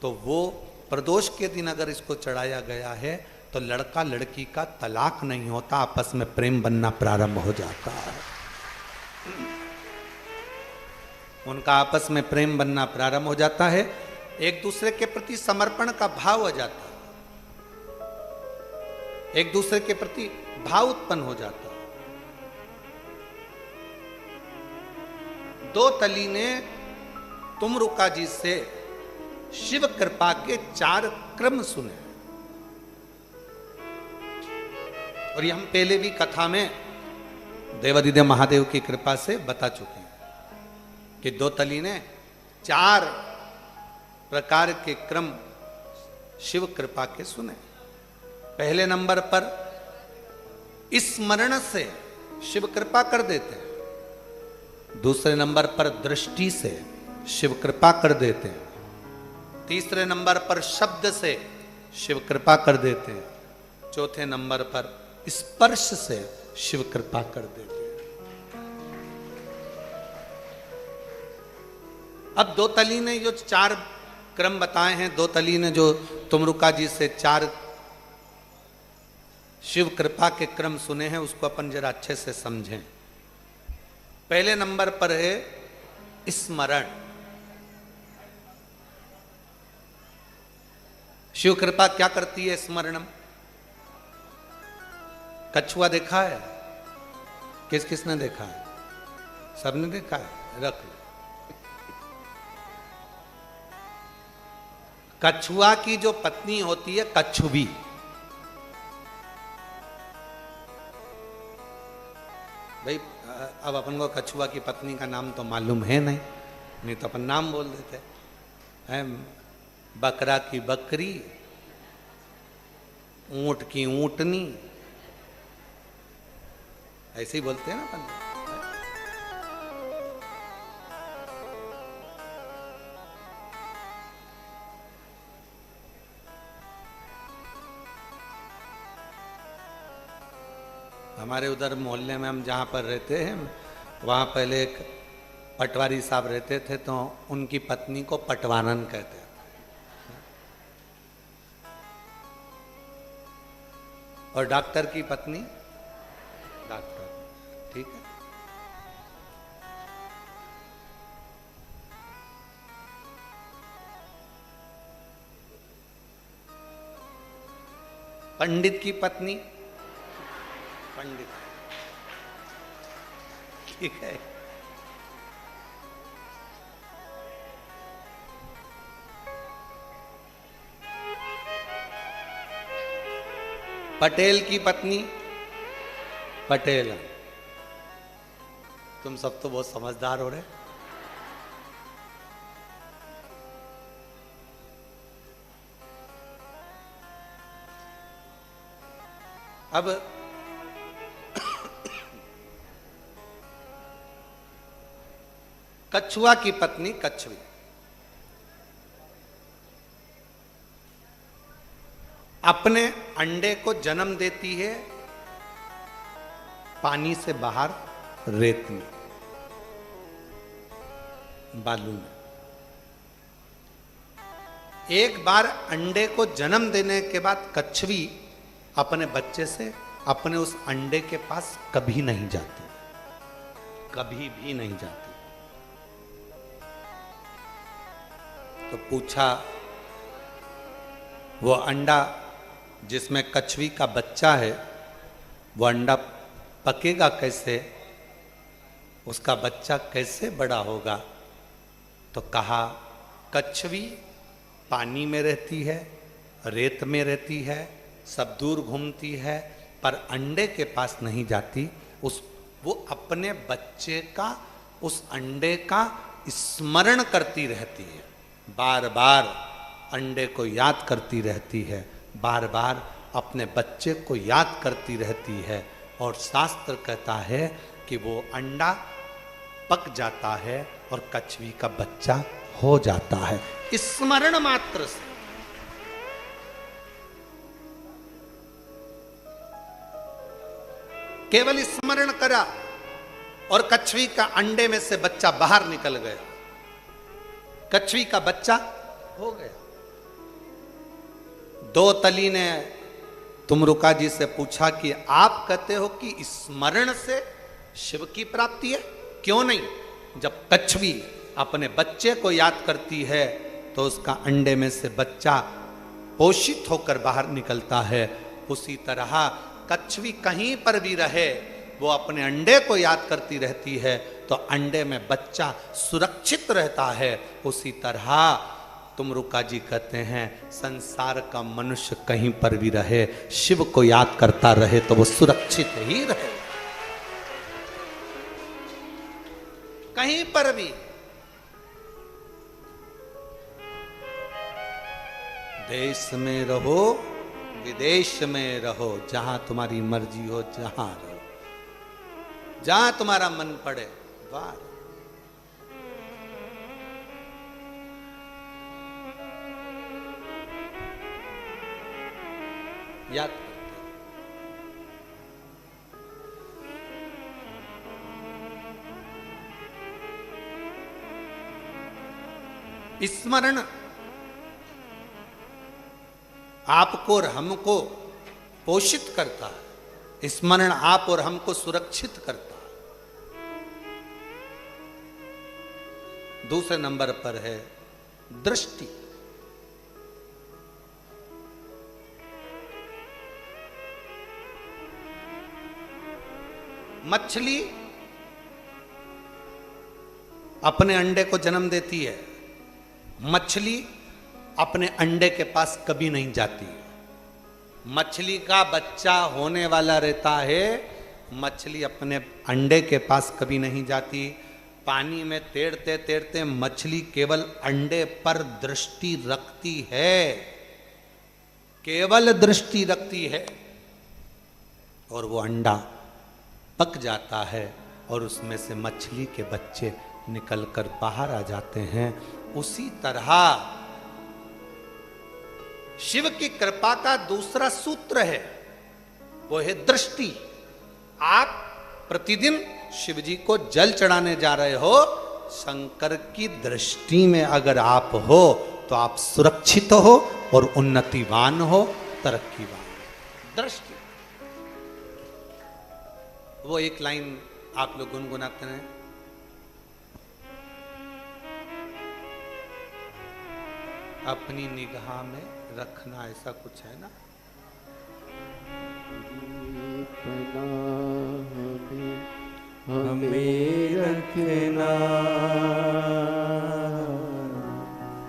[SPEAKER 1] तो वो प्रदोष के दिन अगर इसको चढ़ाया गया है तो लड़का लड़की का तलाक नहीं होता, आपस में प्रेम बनना प्रारंभ हो जाता है। उनका आपस में प्रेम बनना प्रारंभ हो जाता है, एक दूसरे के प्रति समर्पण का भाव हो जाता है, एक दूसरे के प्रति भाव उत्पन्न हो जाता है। 2 तली ने तुमरुका जी से शिव कृपा के 4 क्रम सुने, और ये हम पहले भी कथा में देवादिदेव महादेव की कृपा से बता चुके हैं कि 2 तली ने 4 प्रकार के क्रम शिव कृपा के सुने। पहले नंबर पर स्मरण से शिव कृपा कर देते हैं, दूसरे नंबर पर दृष्टि से शिव कृपा कर देते हैं, तीसरे नंबर पर शब्द से शिव कृपा कर देते हैं, चौथे नंबर पर स्पर्श से शिव कृपा कर देते हैं। अब 2 तली ने जो 4 क्रम बताए हैं, 2 तली ने जो तुमरुका जी से 4 शिव कृपा के क्रम सुने हैं, उसको अपन जरा अच्छे से समझें। पहले नंबर पर है स्मरण। शिव कृपा क्या करती है? स्मरणम। कछुआ देखा है? किस किसने देखा है? सबने देखा है? रख लो। कछुआ की जो पत्नी होती है कछुबी, भाई अब अपन को कछुआ की पत्नी का नाम तो मालूम है नहीं तो अपन नाम बोल देते हैं। बकरा की बकरी, ऊंट की ऊंटनी, ऐसे ही बोलते हैं ना अपन। हमारे उधर मोहल्ले में हम जहाँ पर रहते हैं, वहाँ पहले एक पटवारी साहब रहते थे, तो उनकी पत्नी को पटवानन कहते थे। और डॉक्टर की पत्नी डॉक्टर, ठीक है। पंडित की पत्नी पंडित, ठीक है। पटेल की पत्नी पटेल। तुम सब तो बहुत समझदार हो रहे। अब कछुआ की पत्नी कछुई, अपने अंडे को जन्म देती है पानी से बाहर रेत में। बालू में। एक बार अंडे को जन्म देने के बाद कछुई अपने बच्चे से अपने उस अंडे के पास कभी नहीं जाती, कभी भी नहीं जाती। तो पूछा, वो अंडा जिसमें कछुई का बच्चा है, वो अंडा पकेगा कैसे, उसका बच्चा कैसे बड़ा होगा? तो कहा, कछुई पानी में रहती है, रेत में रहती है, सब दूर घूमती है, पर अंडे के पास नहीं जाती। वो अपने बच्चे का, उस अंडे का स्मरण करती रहती है, बार बार अंडे को याद करती रहती है, बार बार अपने बच्चे को याद करती रहती है। और शास्त्र कहता है कि वो अंडा पक जाता है और कछुई का बच्चा हो जाता है, स्मरण मात्र से। केवल स्मरण करा और कछुई का अंडे में से बच्चा बाहर निकल गया, कछुई का बच्चा हो गया। दो तली ने तुमरुका जी से पूछा कि आप कहते हो कि स्मरण से शिव की प्राप्ति है, क्यों नहीं? जब कछुई अपने बच्चे को याद करती है तो उसका अंडे में से बच्चा पोषित होकर बाहर निकलता है। उसी तरह कछुई कहीं पर भी रहे, वो अपने अंडे को याद करती रहती है तो अंडे में बच्चा सुरक्षित रहता है। उसी तरह तुमरुका जी कहते हैं, संसार का मनुष्य कहीं पर भी रहे, शिव को याद करता रहे तो वो सुरक्षित ही रहे, कहीं पर भी। देश में रहो, विदेश में रहो, जहां तुम्हारी मर्जी हो, जहां रहो, जहां तुम्हारा मन पड़े, वाह। याद करते स्मरण आपको और हमको पोषित करता है, स्मरण आप और हमको सुरक्षित करता है। दूसरे नंबर पर है दृष्टि। मछली अपने अंडे को जन्म देती है, मछली अपने अंडे के पास कभी नहीं जाती। मछली का बच्चा होने वाला रहता है, मछली अपने अंडे के पास कभी नहीं जाती। पानी में तैरते तैरते मछली केवल अंडे पर दृष्टि रखती है, केवल दृष्टि रखती है, और वो अंडा पक जाता है और उसमें से मछली के बच्चे निकलकर बाहर आ जाते हैं। उसी तरह शिव की कृपा का दूसरा सूत्र है, वो है दृष्टि। आप प्रतिदिन शिव जी को जल चढ़ाने जा रहे हो, शंकर की दृष्टि में अगर आप हो तो आप सुरक्षित हो और उन्नतिवान हो, तरक्कीवान हो। दृष्टि, वो एक लाइन आप लोग गुनगुनाते हैं, अपनी निगाह में रखना, ऐसा कुछ है ना।
[SPEAKER 2] हमें रखना,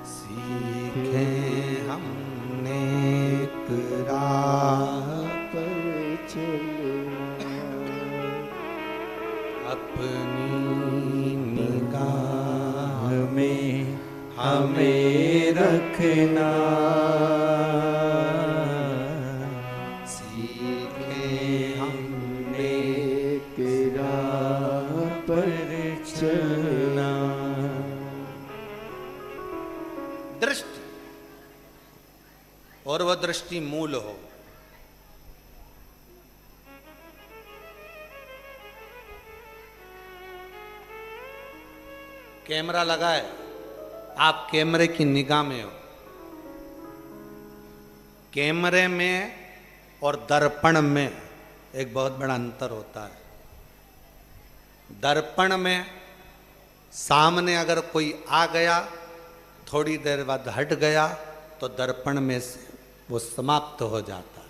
[SPEAKER 1] सीखे हमने एक राह
[SPEAKER 2] पर चलना,
[SPEAKER 1] अपनी निगाह
[SPEAKER 2] में हमें रखना,
[SPEAKER 1] सीखे हमने
[SPEAKER 2] एक राह पर चलना।
[SPEAKER 1] दृष्टि, और वह दृष्टि मूल हो। कैमरा लगा है, आप कैमरे की निगाह में हो। कैमरे में और दर्पण में एक बहुत बड़ा अंतर होता है। दर्पण में सामने अगर कोई आ गया, थोड़ी देर बाद हट गया, तो दर्पण में से वो समाप्त हो जाता।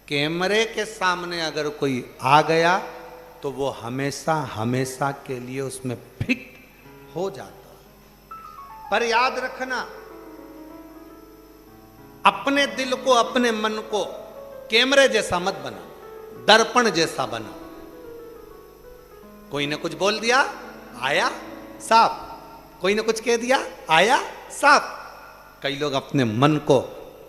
[SPEAKER 1] कैमरे के सामने अगर कोई आ गया तो वो हमेशा हमेशा के लिए उसमें फिट हो जाता। पर याद रखना, अपने दिल को, अपने मन को कैमरे जैसा मत बना, दर्पण जैसा बना। कोई ने कुछ बोल दिया, आया साफ। कोई ने कुछ कह दिया, आया साफ। कई लोग अपने मन को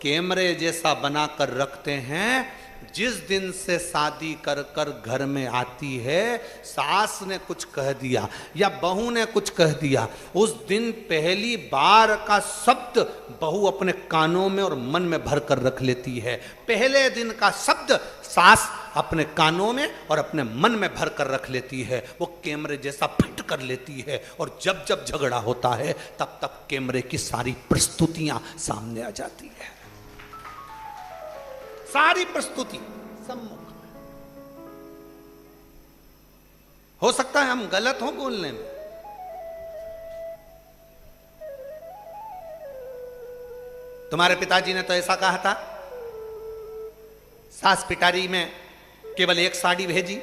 [SPEAKER 1] कैमरे जैसा बनाकर रखते हैं। जिस दिन से शादी कर कर घर में आती है, सास ने कुछ कह दिया या बहू ने कुछ कह दिया, उस दिन पहली बार का शब्द बहू अपने कानों में और मन में भर कर रख लेती है। पहले दिन का शब्द सास अपने कानों में और अपने मन में भर कर रख लेती है। वो कैमरे जैसा फिट कर लेती है, और जब जब झगड़ा होता है तब तब कैमरे की सारी प्रस्तुतियां सामने आ जाती है। सारी प्रस्तुति सम्मुख में। हो सकता है हम गलत हों बोलने में, तुम्हारे पिताजी ने तो ऐसा कहा था, सास पिटारी में केवल एक साड़ी भेजी,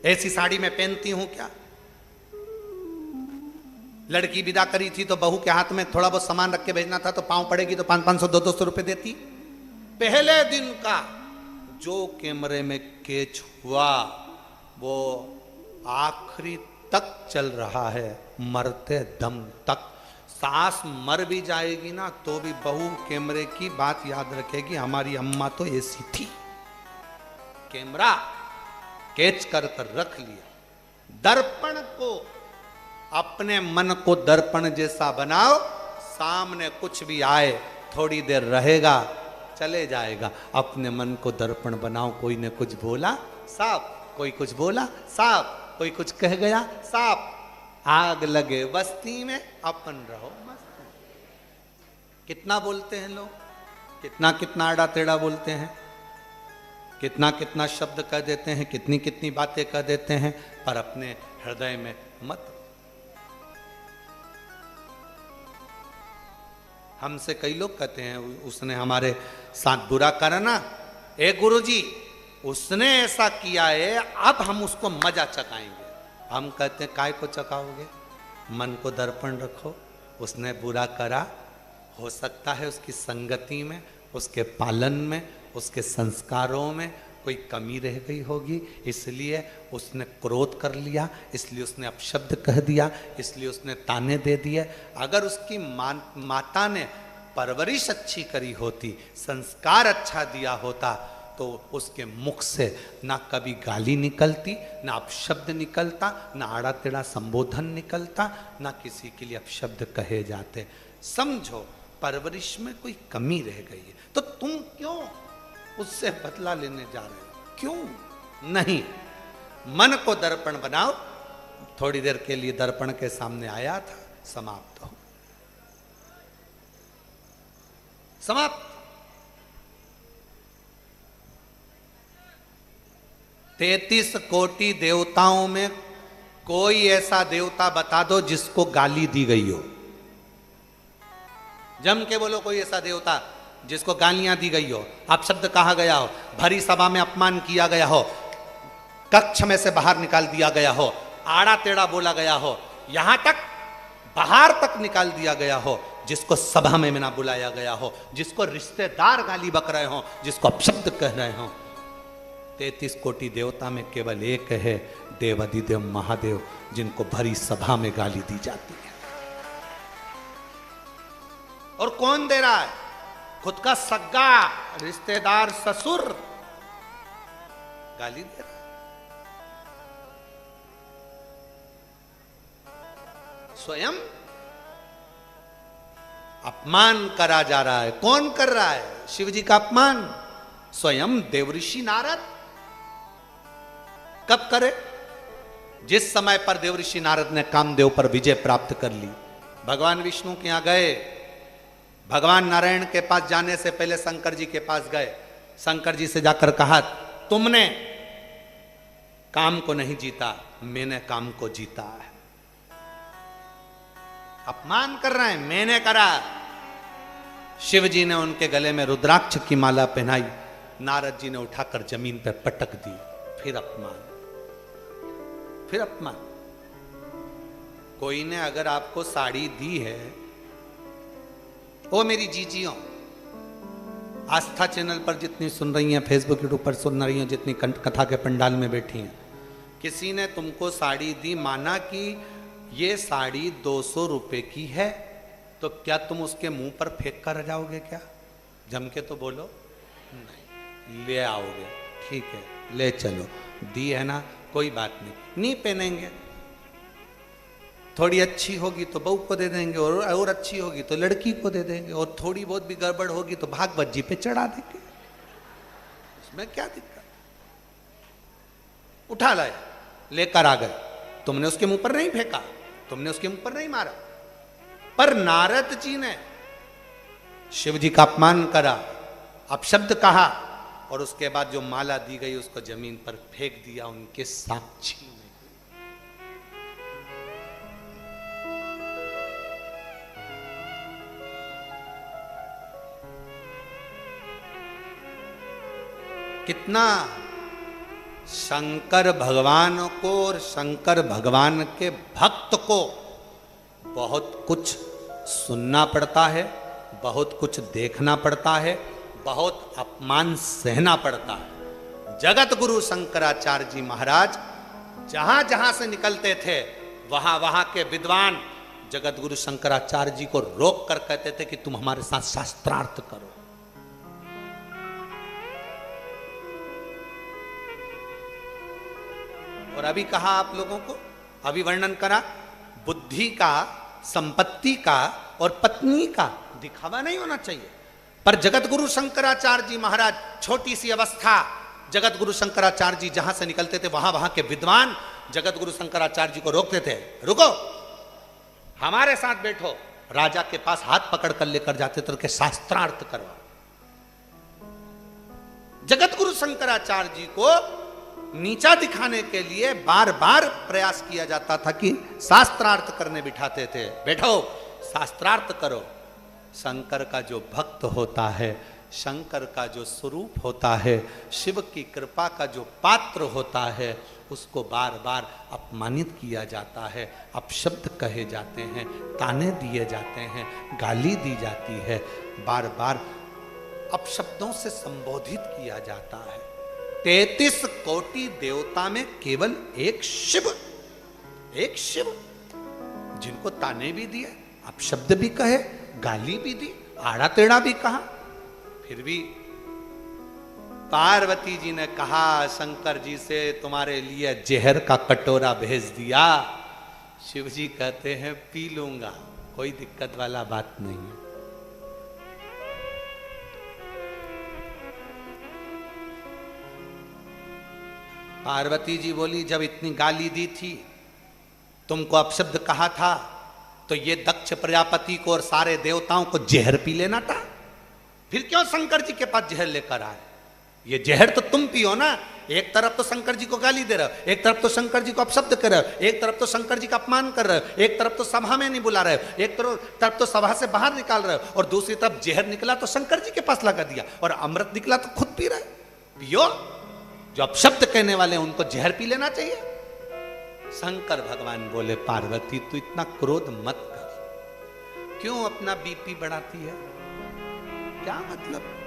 [SPEAKER 1] ऐसी साड़ी मैं पहनती हूं क्या? लड़की विदा करी थी तो बहू के हाथ में थोड़ा बहुत सामान रख के भेजना था, तो पांव पड़ेगी तो 500 200 रुपए देती। पहले दिन का जो कैमरे में कैच हुआ वो आखिरी तक चल रहा है, मरते दम तक। सास मर भी जाएगी ना तो भी बहू कैमरे की बात याद रखेगी, हमारी अम्मा तो ऐसी थी। कैमरा कैच कर कर रख लिया। दर्पण को, अपने मन को दर्पण जैसा बनाओ। सामने कुछ भी आए, थोड़ी देर रहेगा, चले जाएगा। अपने मन को दर्पण बनाओ। कोई ने कुछ बोला, साफ। कोई कुछ बोला, साफ। कोई कुछ कह गया, साफ। आग लगे बस्ती में, अपन रहो मस्ती। कितना बोलते हैं लोग, कितना कितना आड़ा टेढ़ा बोलते हैं, कितना कितना शब्द कह देते हैं, कितनी कितनी बातें कह देते हैं, पर अपने हृदय में मत। हमसे कई लोग कहते हैं, उसने हमारे साथ बुरा करा ना, ए गुरुजी उसने ऐसा किया है, अब हम उसको मजा चखाएंगे। हम कहते हैं काय को चखाओगे, मन को दर्पण रखो। उसने बुरा करा, हो सकता है उसकी संगति में, उसके पालन में, उसके संस्कारों में कोई कमी रह गई होगी, इसलिए उसने क्रोध कर लिया, इसलिए उसने अपशब्द कह दिया, इसलिए उसने ताने दे दिए। अगर उसकी माता ने परवरिश अच्छी करी होती, संस्कार अच्छा दिया होता, तो उसके मुख से ना कभी गाली निकलती, ना अपशब्द निकलता, ना आड़ा टेढ़ा संबोधन निकलता, ना किसी के लिए अपशब्द कहे जाते। समझो परवरिश में कोई कमी रह गई है, तो तुम क्यों उससे बदला लेने जा रहे हो? क्यों नहीं? मन को दर्पण बनाओ। थोड़ी देर के लिए दर्पण के सामने आया था, समाप्त हो, समाप्त। 33 कोटि देवताओं में कोई ऐसा देवता बता दो जिसको गाली दी गई हो। जम के बोलो, कोई ऐसा देवता जिसको गालियां दी गई हो, आप शब्द कहा गया हो, भरी सभा में अपमान किया गया हो, कक्ष में से बाहर निकाल दिया गया हो, आड़ा टेढ़ा बोला गया हो, यहां तक बाहर तक निकाल दिया गया हो, जिसको सभा में ना बुलाया गया हो, जिसको रिश्तेदार गाली बक रहे हो, जिसको अपशब्द कह रहे हो। 33 कोटि देवता में केवल एक है, देवाधिदेव महादेव, जिनको भरी सभा में गाली दी जाती है। और कौन दे रहा है? खुद का सगा रिश्तेदार ससुर गाली दे रहा है। स्वयं अपमान करा जा रहा है। कौन कर रहा है शिव जी का अपमान? स्वयं देवऋषि नारद। कब करे? जिस समय पर देवऋषि नारद ने कामदेव पर विजय प्राप्त कर ली, भगवान विष्णु के यहां गए। भगवान नारायण के पास जाने से पहले शंकर जी के पास गए। शंकर जी से जाकर कहा, तुमने काम को नहीं जीता, मैंने काम को जीता है। अपमान कर रहे हैं, मैंने करा। शिव जी ने उनके गले में रुद्राक्ष की माला पहनाई, नारद जी ने उठाकर जमीन पर पटक दी। फिर अपमान, फिर अपमान। कोई ने अगर आपको साड़ी दी है, ओ मेरी जीजियों, आस्था चैनल पर जितनी सुन रही हैं, फेसबुक यूट्यूब पर सुन रही हैं, जितनी कथा के पंडाल में बैठी हैं, किसी ने तुमको साड़ी दी, माना कि ये साड़ी 200 रुपए की है, तो क्या तुम उसके मुंह पर फेंक कर जाओगे? क्या जम के तो बोलो, नहीं, ले आओगे। ठीक है, ले चलो, दी है ना, कोई बात नहीं पहनेंगे। थोड़ी अच्छी होगी तो बहू को दे देंगे, और अच्छी होगी तो लड़की को दे देंगे, और थोड़ी बहुत भी गड़बड़ होगी तो भागवत जी पे चढ़ा देंगे। उसमें क्या दिक्कत? उठा लाए, लेकर आ गए। तुमने उसके मुंह पर नहीं फेंका, तुमने उसके मुंह पर नहीं मारा, पर नारद जी ने शिव जी का अपमान करा, अपशब्द कहा, और उसके बाद जो माला दी गई उसको जमीन पर फेंक दिया उनके साक्षी में। कितना शंकर भगवान को और शंकर भगवान के भक्त को बहुत कुछ सुनना पड़ता है, बहुत कुछ देखना पड़ता है, बहुत अपमान सहना पड़ता है। जगत गुरु शंकराचार्य जी महाराज जहां जहां से निकलते थे, वहां वहां के विद्वान जगत गुरु शंकराचार्य जी को रोक कर कहते थे कि तुम हमारे साथ शास्त्रार्थ करो। और अभी कहा आप लोगों को, अभी वर्णन करा, बुद्धि का, संपत्ति का और पत्नी का दिखावा नहीं होना चाहिए। पर जगत गुरु शंकराचार्य जी महाराज, छोटी सी अवस्था, जगत गुरु शंकराचार्य जी जहां से निकलते थे वहां वहां के विद्वान जगत गुरु शंकराचार्य जी को रोकते थे, रुको, हमारे साथ बैठो। राजा के पास हाथ पकड़ कर लेकर जाते थे कि शास्त्रार्थ करवा। जगत गुरु शंकराचार्य जी को नीचा दिखाने के लिए बार बार प्रयास किया जाता था कि शास्त्रार्थ करने बिठाते थे, बैठो शास्त्रार्थ करो। शंकर का जो भक्त होता है, शंकर का जो स्वरूप होता है, शिव की कृपा का जो पात्र होता है, उसको बार बार अपमानित किया जाता है, अपशब्द कहे जाते हैं, ताने दिए जाते हैं, गाली दी जाती है, बार बार अपशब्दों से संबोधित किया जाता है। 33 कोटि देवता में केवल एक शिव जिनको ताने भी दिए, अपशब्द भी कहे, गाली भी दी, आड़ा टेढ़ा भी कहा, फिर भी पार्वती जी ने कहा शंकर जी से, तुम्हारे लिए जहर का कटोरा भेज दिया। शिव जी कहते हैं पी लूंगा, कोई दिक्कत वाला बात नहीं है। पार्वती जी बोली, जब इतनी गाली दी थी, तुमको अपशब्द कहा था, तो ये दक्ष प्रजापति को और सारे देवताओं को जहर पी लेना था। फिर क्यों शंकर जी के पास जहर लेकर आए? ये जहर तो तुम पियो ना। एक तरफ तो शंकर जी को गाली दे रहे हो, एक तरफ तो शंकर जी को अपशब्द कर रहे हो, एक तरफ तो शंकर जी का अपमान कर रहे हो, एक तरफ तो सभा में नहीं बुला रहे हो, एक तरफ तो सभा से बाहर निकाल रहे हो, और दूसरी तरफ जहर निकला तो शंकर जी के पास लगा दिया, और अमृत निकला तो खुद पी रहे। पियो, जो अपशब्द कहने वाले हैं उनको जहर पी लेना चाहिए। शंकर भगवान बोले, पार्वती तू इतना क्रोध मत कर, क्यों अपना बीपी बढ़ाती है? क्या मतलब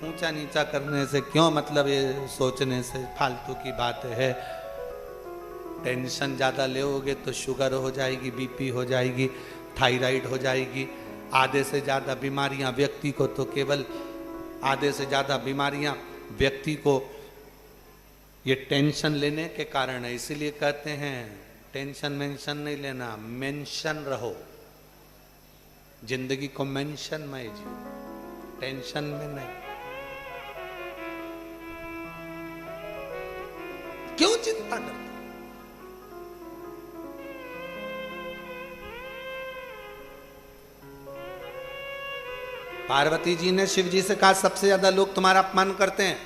[SPEAKER 1] ऊंचा नीचा करने से, क्यों मतलब ये सोचने से? फालतू की बात है। टेंशन ज्यादा लेओगे तो शुगर हो जाएगी, बीपी हो जाएगी, थायराइड हो जाएगी, आधे से ज्यादा बीमारियां व्यक्ति को, तो केवल आधे से ज्यादा बीमारियां व्यक्ति को ये टेंशन लेने के कारण है। इसीलिए कहते हैं टेंशन मेंशन नहीं लेना, मेंशन रहो, जिंदगी को मेंशन में जियो, टेंशन में नहीं। क्यों चिंता करते? पार्वती जी ने शिव जी से कहा सबसे ज्यादा लोग तुम्हारा अपमान करते हैं।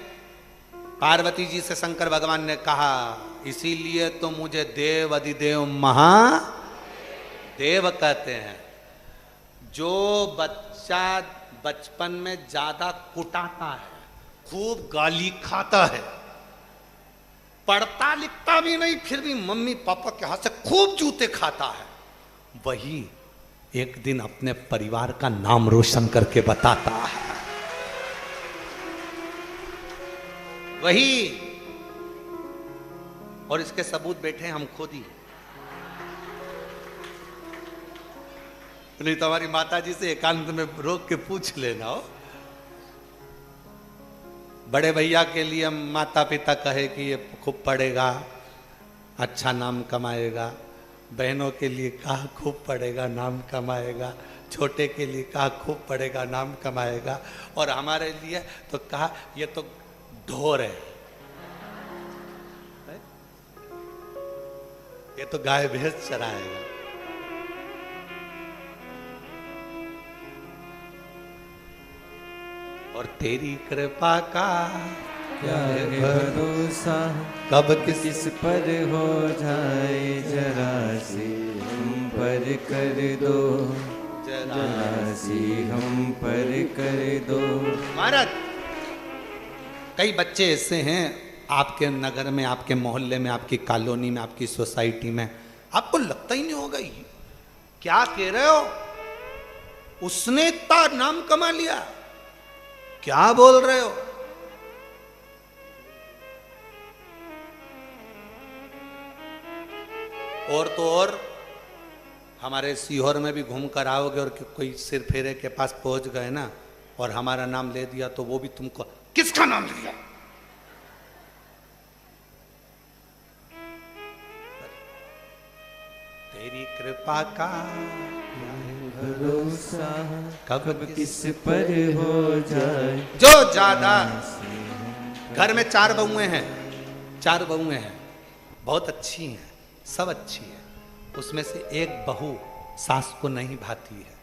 [SPEAKER 1] पार्वती जी से शंकर भगवान ने कहा इसीलिए तो मुझे देव अधिदेव महादेव कहते हैं। जो बच्चा बचपन में ज्यादा कुटाता है, खूब गाली खाता है, पढ़ता लिखता भी नहीं, फिर भी मम्मी पापा के हाथ से खूब जूते खाता है, वही एक दिन अपने परिवार का नाम रोशन करके बताता है। वही, और इसके सबूत बैठे हम खुद ही। नहीं तो हमारी माता जी से एकांत में रोक के पूछ लेना हो। बड़े भैया के लिए माता पिता कहे कि ये खूब पढ़ेगा, अच्छा नाम कमाएगा। बहनों के लिए कहा खूब पढ़ेगा, नाम कमाएगा। छोटे के लिए कहा खूब पढ़ेगा, नाम कमाएगा। और हमारे लिए तो कहा ये तो ढोर है, ये तो गाय भैंस चराएगा। और तेरी कृपा का
[SPEAKER 2] क्या है भरोसा,
[SPEAKER 1] कब
[SPEAKER 2] किस पर हो जाए जरा सी हम पर कर दो, जरा सी हम पर कर दो।
[SPEAKER 1] महाराज, कई बच्चे ऐसे हैं आपके नगर में, आपके मोहल्ले में, आपकी कॉलोनी में, आपकी सोसाइटी में, आपको लगता ही नहीं होगा ये क्या कह रहे हो, उसने इतना नाम कमा लिया, क्या बोल रहे हो। और तो और हमारे सीहोर में भी घूम कर आओगे और कोई सिर फेरे के पास पहुंच गए ना और हमारा नाम ले दिया तो वो भी तुमको किसका नाम लिया। तेरी कृपा का
[SPEAKER 2] भरोसा,
[SPEAKER 1] कब
[SPEAKER 2] किस पर हो जाए।
[SPEAKER 1] जो ज्यादा, घर में 4 बहुएं हैं, 4 बहुएं हैं, बहुत अच्छी हैं, सब अच्छी है। उसमें से एक बहू सास को नहीं भाती है,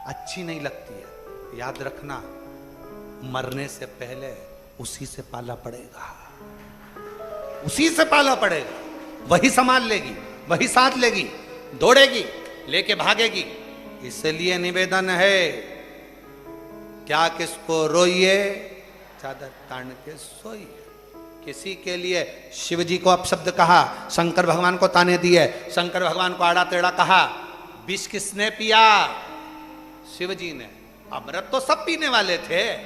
[SPEAKER 1] अच्छी नहीं लगती है। याद रखना, मरने से पहले उसी से पाला पड़ेगा, उसी से पाला पड़ेगा। वही संभाल लेगी, वही साथ लेगी, दौड़ेगी, लेके भागेगी। इसलिए निवेदन है, क्या किसको रोइए, चादर तान के सोइए। किसी के लिए शिव जी को अपशब्द कहा, शंकर भगवान को ताने दिए, शंकर भगवान को आड़ा टेढ़ा कहा। विष किसने पिया? शिव जी ने। अमृत तो सब पीने वाले थे,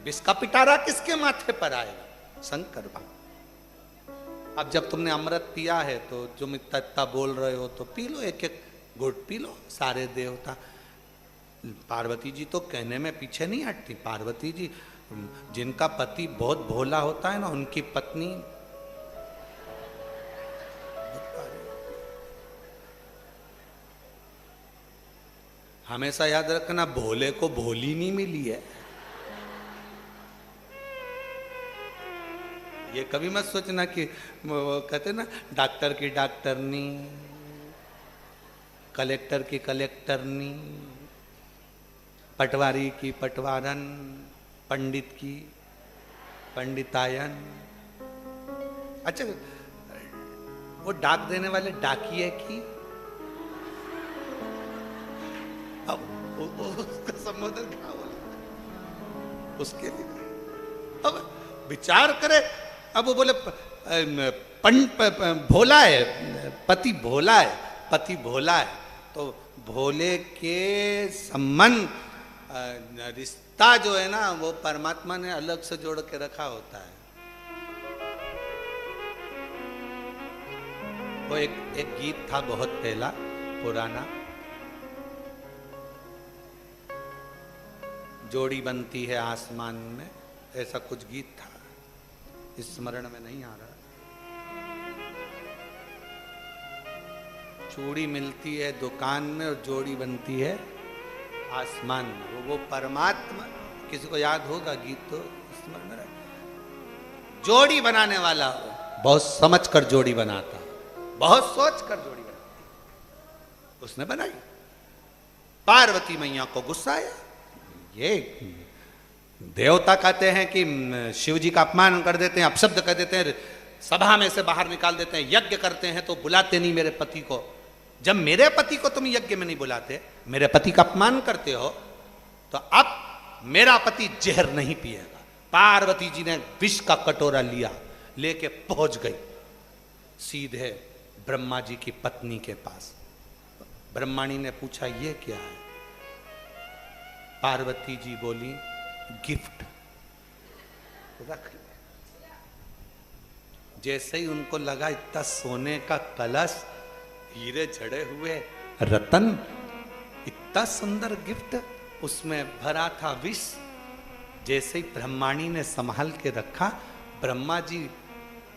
[SPEAKER 1] विष का पिटारा किसके माथे पर आएगा? शंकर भगवान। अब जब तुमने अमृत पिया है तो जो इतना इतना बोल रहे हो तो पी लो, एक एक घुट पी लो। सारे देवता, पार्वती जी तो कहने में पीछे नहीं हटती। पार्वती जी, जिनका पति बहुत भोला होता है ना, उनकी पत्नी हमेशा याद रखना, भोले को भोली नहीं मिली है। ये कभी मत सोचना कि कहते ना, डॉक्टर की डॉक्टरनी, कलेक्टर की कलेक्टरनी, पटवारी की पटवारन, पंडित की पंडितायन। अच्छा, वो डाक देने वाले डाकिए की, अब उसका संबोधन क्या बोला उसके लिए। अब विचार करे, अब वो बोले भोला है, पति भोला है, पति भोला है, तो भोले के संबंध रिश्ता जो है ना, वो परमात्मा ने अलग से जोड़ के रखा होता है। वो एक गीत था बहुत पहला, पुराना, जोड़ी बनती है आसमान में, ऐसा कुछ गीत था, इस स्मरण में नहीं आ रहा। चूड़ी मिलती है दुकान में और जोड़ी बनती है आसमान में। वो परमात्मा, किसी को याद होगा गीत तो स्मरण में रहे। जोड़ी बनाने वाला बहुत समझ कर जोड़ी बनाता, बहुत सोच कर जोड़ी बनाता, उसने बनाई। पार्वती मैया को गुस्सा आया, ये देवता कहते हैं कि शिव जी का अपमान कर देते हैं, अपशब्द कर देते हैं, सभा में से बाहर निकाल देते हैं, यज्ञ करते हैं तो बुलाते नहीं मेरे पति को। जब मेरे पति को तुम यज्ञ में नहीं बुलाते, मेरे पति का अपमान करते हो, तो अब मेरा पति जहर नहीं पिएगा। पार्वती जी ने विष का कटोरा लिया, लेके पहुंच गई सीधे ब्रह्मा जी की पत्नी के पास। ब्रह्माणी ने पूछा ये क्या है? पार्वती जी बोली गिफ्ट रख। जैसे ही उनको लगा इतना सोने का कलश, हीरे जड़े हुए रतन, इतना सुंदर गिफ्ट, उसमें भरा था विष। जैसे ही ब्रह्माणी ने संभाल के रखा, ब्रह्मा जी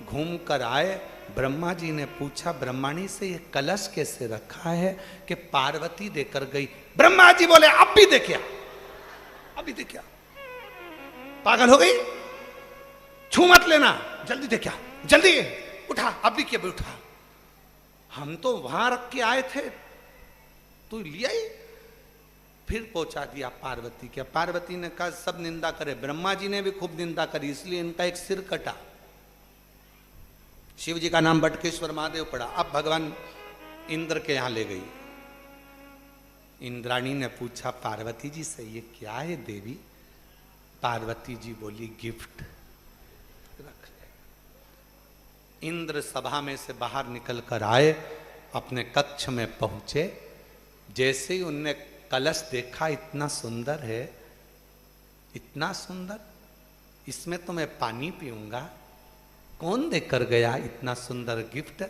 [SPEAKER 1] घूम कर आए। ब्रह्मा जी ने पूछा ब्रह्माणी से ये कलश कैसे रखा है? कि पार्वती देकर गई। ब्रह्मा जी बोले अब भी देखिया, अभी देखिया, पागल हो गई, छू मत लेना, जल्दी देखिया, जल्दी उठा, अभी क्या उठा, हम तो वहां रख के आए थे, तू लिया ही। फिर पहुंचा दिया पार्वती के। पार्वती ने कहा सब निंदा करे, ब्रह्मा जी ने भी खूब निंदा करी, इसलिए इनका एक सिर कटा। शिव जी का नाम बटकेश्वर महादेव पड़ा। अब भगवान इंद्र के यहां ले गई। इंद्राणी ने पूछा पार्वती जी से ये क्या है देवी? पार्वती जी बोली गिफ्ट रख ले। इंद्र सभा में से बाहर निकल कर आए, अपने कक्ष में पहुंचे। जैसे ही उनने कलश देखा, इतना सुंदर है, इतना सुंदर, इसमें तो मैं पानी पीऊंगा। कौन देकर गया इतना सुंदर गिफ्ट?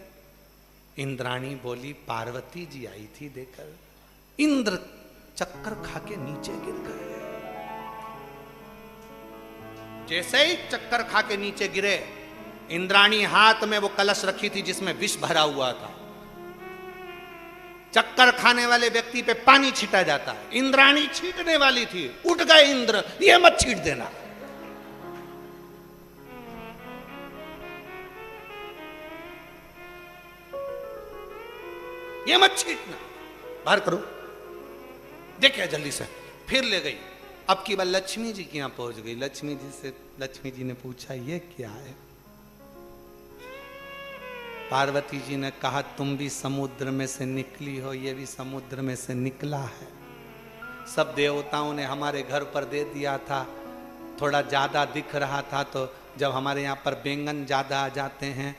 [SPEAKER 1] इंद्राणी बोली पार्वती जी आई थी देकर। इंद्र चक्कर खा के नीचे गिर गए। जैसे ही चक्कर खा के नीचे गिरे, इंद्राणी हाथ में वो कलश रखी थी जिसमें विष भरा हुआ था। चक्कर खाने वाले व्यक्ति पे पानी छिटा जाता है, इंद्राणी छीटने वाली थी, उठ गए इंद्र, ये मत छीट देना। ये मत छीटना, बाहर करो। देखिए जल्दी से, फिर ले गई। अब की बार लक्ष्मी जी के यहां पहुंच गई। लक्ष्मी जी ने पूछा ये क्या है? पार्वती जी ने कहा तुम भी समुद्र में से निकली हो, ये भी समुद्र में से निकला है। सब देवताओं ने हमारे घर पर दे दिया था, थोड़ा ज्यादा दिख रहा था, तो जब हमारे यहाँ पर बैंगन ज्यादा आ जाते हैं,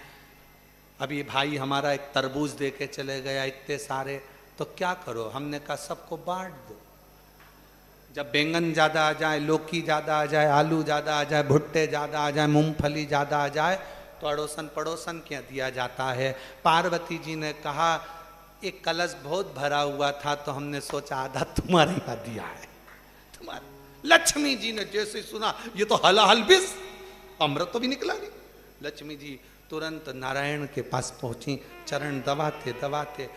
[SPEAKER 1] अभी भाई हमारा एक तरबूज दे के चले गया इतने सारे, तो क्या करो? हमने कहा सबको बांट दो। जब बैंगन ज्यादा आ जाए, लौकी ज्यादा आ जाए, आलू ज्यादा आ जाए, भुट्टे ज्यादा आ जाए, मूंगफली ज्यादा आ जाए, तो अड़ोसन पड़ोसन क्या दिया जाता है। पार्वती जी ने कहा एक कलश बहुत भरा हुआ था, तो हमने सोचा आधा तुम्हारे यहाँ दिया है, तुम्हारे। लक्ष्मी जी ने जैसे सुना ये तो हलाहल विष, अमृत तो भी निकला नहीं। लक्ष्मी जी तुरंत नारायण के पास पहुंची, चरण दबाते दबाते।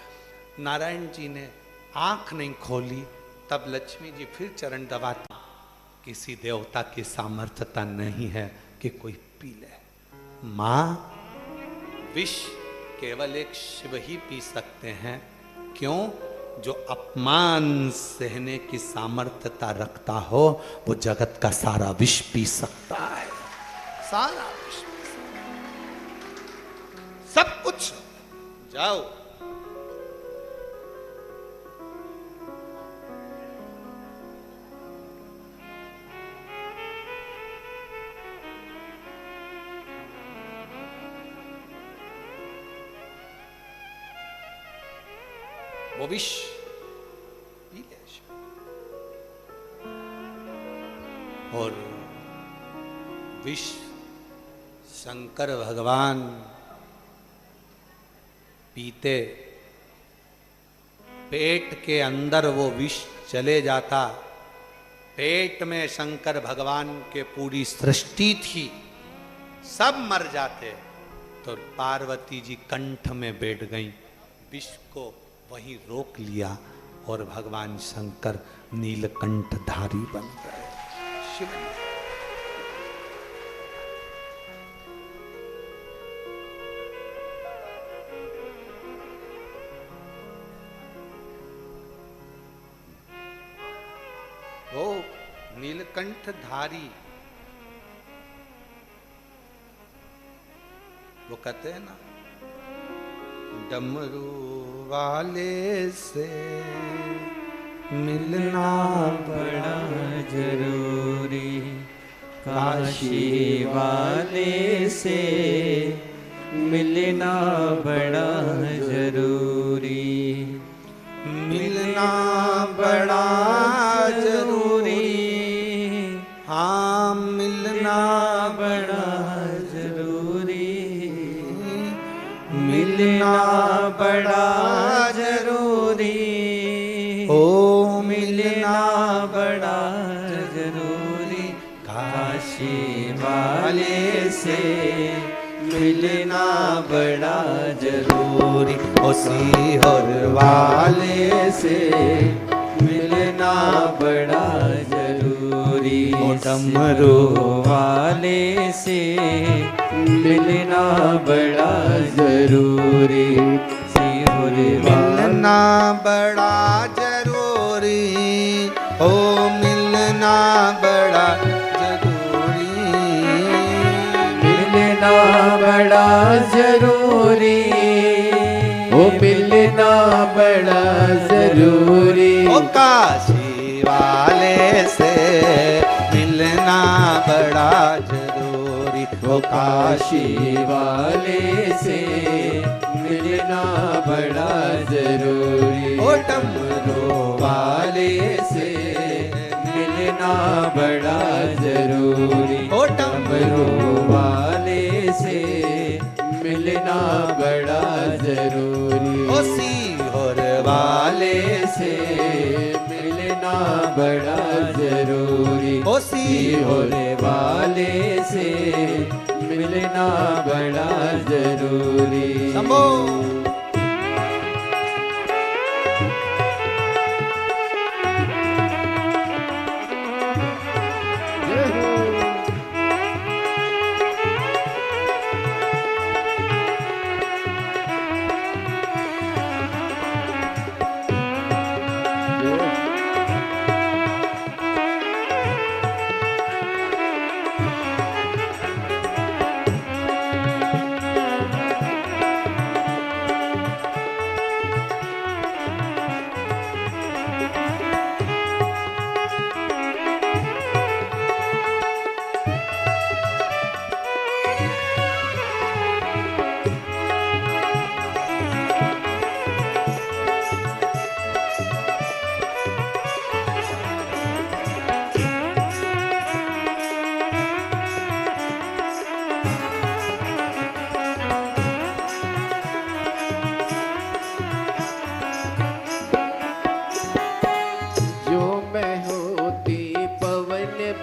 [SPEAKER 1] नारायण जी ने आंख नहीं खोली, तब लक्ष्मी जी फिर चरण दबाती। किसी देवता की सामर्थ्यता नहीं है कि कोई पी ले। मां, विष केवल एक शिव ही पी सकते हैं। क्यों? जो अपमान सहने की सामर्थ्यता रखता हो, वो जगत का सारा विष पी सकता है, सारा विष, सब कुछ। जाओ, वो विष पी ले। और विष शंकर भगवान पीते, पेट के अंदर वो विष चले जाता। पेट में शंकर भगवान के पूरी सृष्टि थी, सब मर जाते, तो पार्वती जी कंठ में बैठ गईं, विष को वहीं रोक लिया और भगवान शंकर नीलकंठधारी बन गए। शिव वो नीलकंठधारी, वो कहते हैं ना, डमरू वाले से मिलना
[SPEAKER 2] बड़ा जरूरी, काशी वाले से मिलना बड़ा जरूरी,
[SPEAKER 1] मिलना बड़ा जरूरी, हाँ मिलना
[SPEAKER 2] बड़ा जरूरी, मिलना बड़ा जरूरी,
[SPEAKER 1] ओ
[SPEAKER 2] मिलना बड़ा जरूरी, काशी वाले से मिलना बड़ा जरूरी,
[SPEAKER 1] ओ सीहोर वाले
[SPEAKER 2] से मिलना बड़ा जरूरी,
[SPEAKER 1] ओ डमरू
[SPEAKER 2] वाले से मिलना बड़ा जरूरी, सीहोर
[SPEAKER 1] मिलना बड़ा जरूरी, ओ मिलना बड़ा जरूरी,
[SPEAKER 2] मिलना बड़ा जरूरी, ओ मिलना बड़ा जरूरी,
[SPEAKER 1] ओ काशी वाले से मिलना बड़ा जरूरी,
[SPEAKER 2] ओ काशी वाले से मिलना बड़ा जरूरी,
[SPEAKER 1] ओ डमरू
[SPEAKER 2] वाले से मिलना बड़ा जरूरी,
[SPEAKER 1] ओ डमरू
[SPEAKER 2] वाले से मिलना बड़ा जरूरी,
[SPEAKER 1] ओ सीहोर वाले
[SPEAKER 2] से मिलना बड़ा जरूरी,
[SPEAKER 1] ओ सीहोर
[SPEAKER 2] सीहोर वाले से मिलना बड़ा जरूरी।
[SPEAKER 1] शंभो।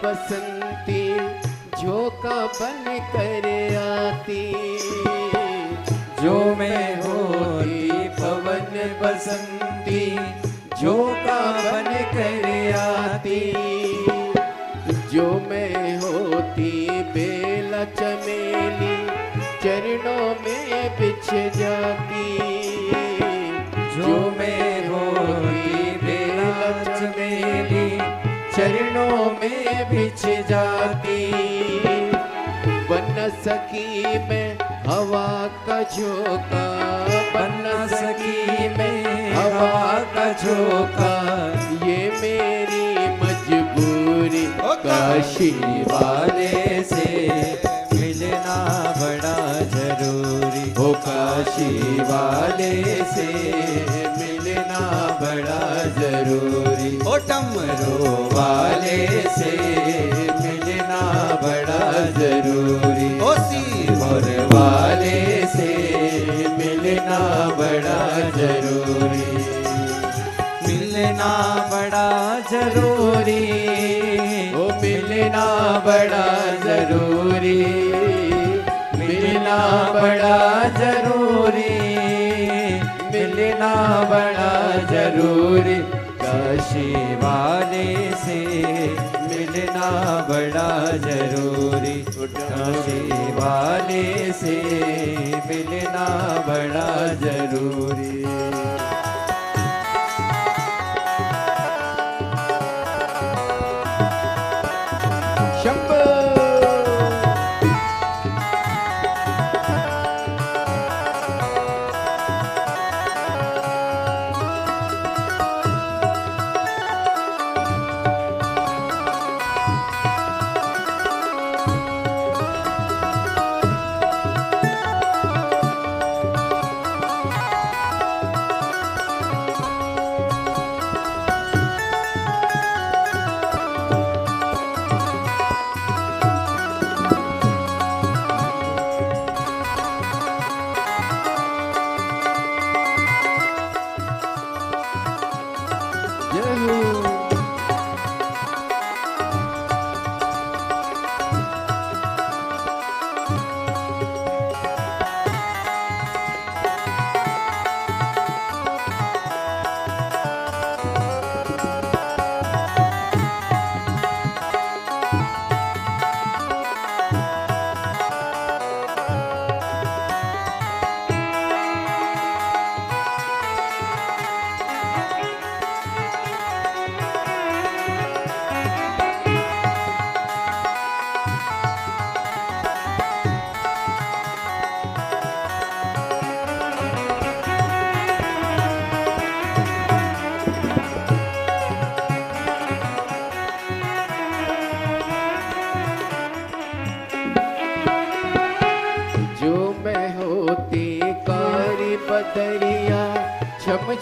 [SPEAKER 2] बसंती झोंका बन कर आती, जो मैं होती पवन बसंती झोंका बन कर आती, जो मैं होती बेला चमेली चरणों में बिछ जाती, जो मैं होती बेला चमेली चरणों में बिछ जाती, बन सकी मैं हवा का झोंका, बन सकी मैं हवा का झोंका, ये मेरी मजबूरी, काशी वाले से मिलना बड़ा जरूरी, हो काशी वाले से मिलना बड़ा जरूरी,
[SPEAKER 1] ओ डमरू
[SPEAKER 2] वाले से मिलना बड़ा जरूरी,
[SPEAKER 1] ओ सीहोर
[SPEAKER 2] वाले से मिलना बड़ा जरूरी, मिलना बड़ा जरूरी, ओ मिलना बड़ा जरूरी, मिलना बड़ा जरूरी, मिलना बड़ा जरूरी, काशी वाले से मिलना बड़ा जरूरी, काशी वाले से मिलना बड़ा जरूरी।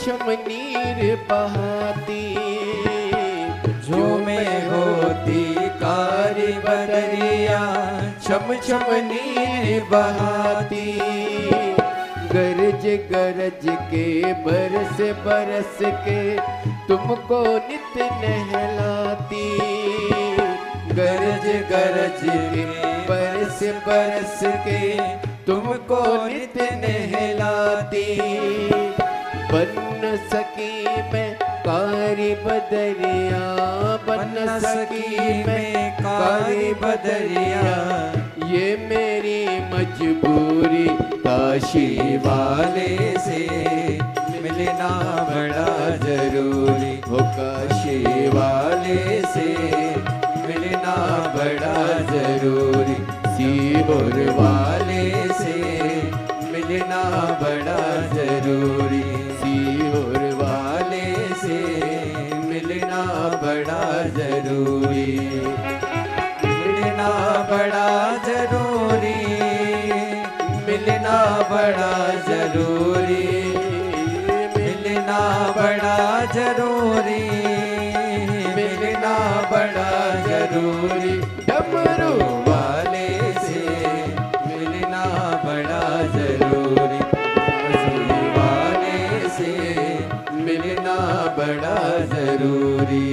[SPEAKER 3] छम नीर बहाती,
[SPEAKER 2] जो में होती कारी बदरिया
[SPEAKER 3] छम छम नीर बहाती। गरज गरज के बरस बरस के तुमको नित नहलाती, गरज गरज के बरस बरस के तुमको नित नहलाती। बन सकी मैं कारी बदरिया, बन सकी मैं कारी बदरिया, ये मेरी मजबूरी काशी वाले से मिलना बड़ा जरूरी हो, काशी वाले से मिलना बड़ा जरूरी, सीहोर वाले से मिलना बड़ा जरूरी, सीहोर वाले से मिलना बड़ा जरूरी, मिलना बड़ा जरूरी, मिलना बड़ा जरूरी, मिलना बड़ा जरूरी, मिलना बड़ा जरूरी, डमरू वाले से मिलना बड़ा जरूरी, मसीह वाले से मिलना बड़ा जरूरी।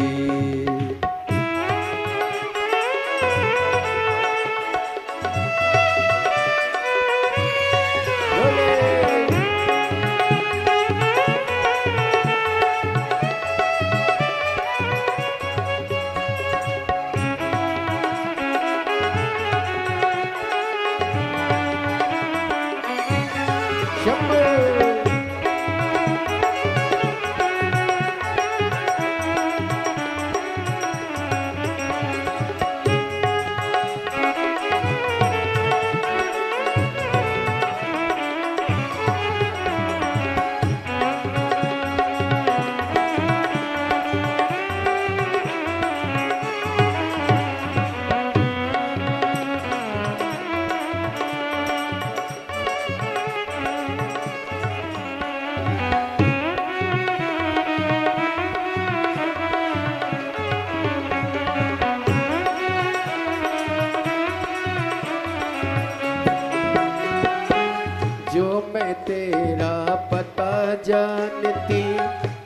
[SPEAKER 3] जो मैं तेरा पता जानती,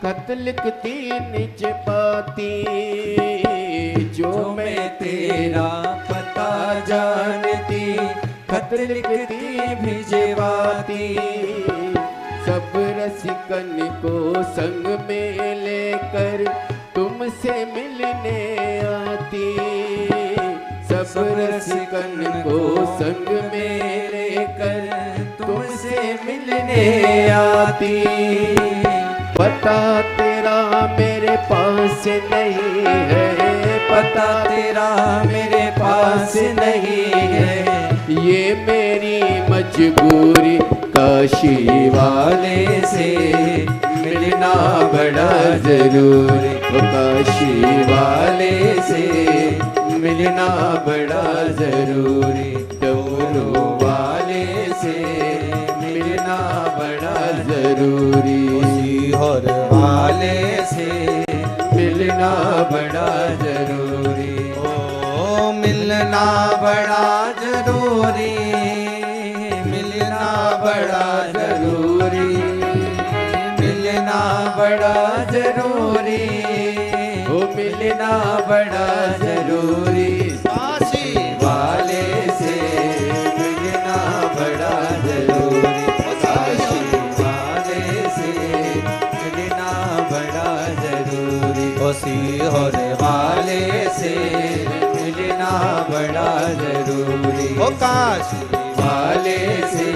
[SPEAKER 3] खत लिखती निज पाती, जो मैं तेरा पता जानती, खत लिखती भिजवाती, सब रसिकन को संग में लेकर तुमसे मिलने आती, सब रसिकन को संग में लेकर तुमसे मिलने आती। पता तेरा मेरे पास नहीं है, पता तेरा मेरे पास नहीं है, ये मेरी मजबूरी काशी वाले से मिलना बड़ा जरूरी, काशी वाले से मिलना बड़ा जरूरी, डमरू वाले से मिलना बड़ा जरूरी, सीहोर वाले से मिलना बड़ा जरूरी, ओ मिलना बड़ा जरूरी, मिलना बड़ा जरूरी, मिलना बड़ा जरूरी, ओ मिलना बड़ा जरूरी, काशी वाले से मिलना बड़ा जरूरी, काशी वाले से मिलना बड़ा जरूरी, ओ सीहोर वाले से मिलना बड़ा जरूरी, ओ काशी वाले से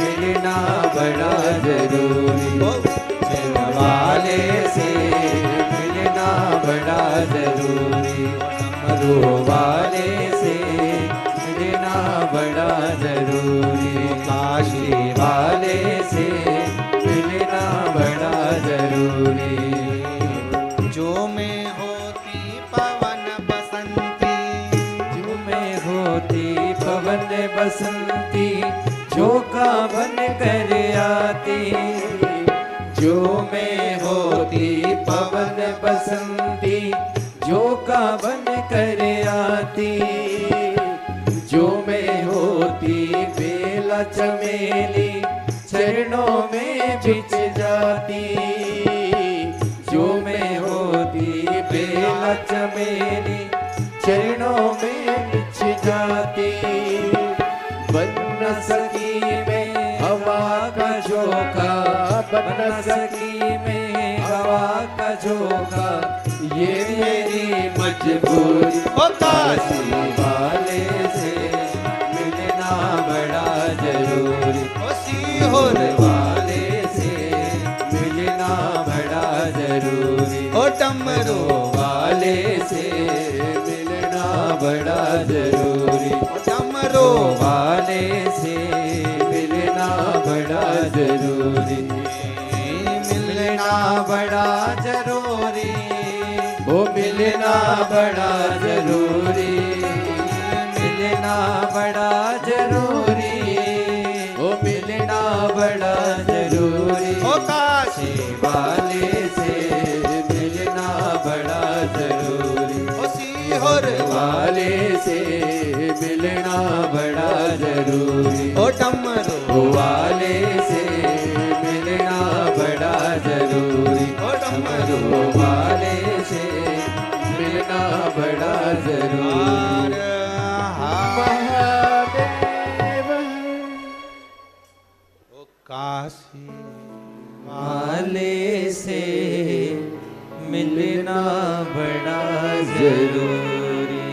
[SPEAKER 3] मिलना बड़ा जरूरी, ओ वाले से मिलना बड़ा जरूरी, डमरू वाले से मिलना बड़ा जरूरी, काशी वाले से मिलना बड़ा जरूरी। जो में होती पवन बसंती, जो में होती पवन बसंती, झोंका बन कर आती,
[SPEAKER 2] जो में होती पवन बसंती झोंका बन कर आती, जो में होती बेला चमेली चरणों में बिछ जाती, जो में होती बेला चमेली चरणों में बिछ जाती। बन सकी में हवा का झोंका, बन सकी में हवा का झोंका, ये मेरी मजबूरी। काशी वाले से मिलना बड़ा जरूरी, सीहोर वाले से मिलना बड़ा जरूरी,
[SPEAKER 1] ओ डमरू
[SPEAKER 2] वाले से मिलना बड़ा जरूरी,
[SPEAKER 1] डमरू
[SPEAKER 2] वाले से मिलना बड़ा जरूरी, मिलना बड़ा जरूरी, वो मिलना बड़ा जरूरी, मिलना बड़ा जरूरी, वो मिलना बड़ा जरूरी,
[SPEAKER 1] ओ काशी
[SPEAKER 2] वाले से मिलना बड़ा जरूरी,
[SPEAKER 1] ओ सीहोर
[SPEAKER 2] वाले से मिलना बड़ा जरूरी,
[SPEAKER 1] ओ डमरू
[SPEAKER 2] वाले से मिलना बड़ा जरूरी,
[SPEAKER 1] ओ डमरू
[SPEAKER 2] वाले से मिलना बड़ा जरूरी।
[SPEAKER 3] महादेव
[SPEAKER 1] ओ काशी
[SPEAKER 2] वाले से मिलना बड़ा जरूरी,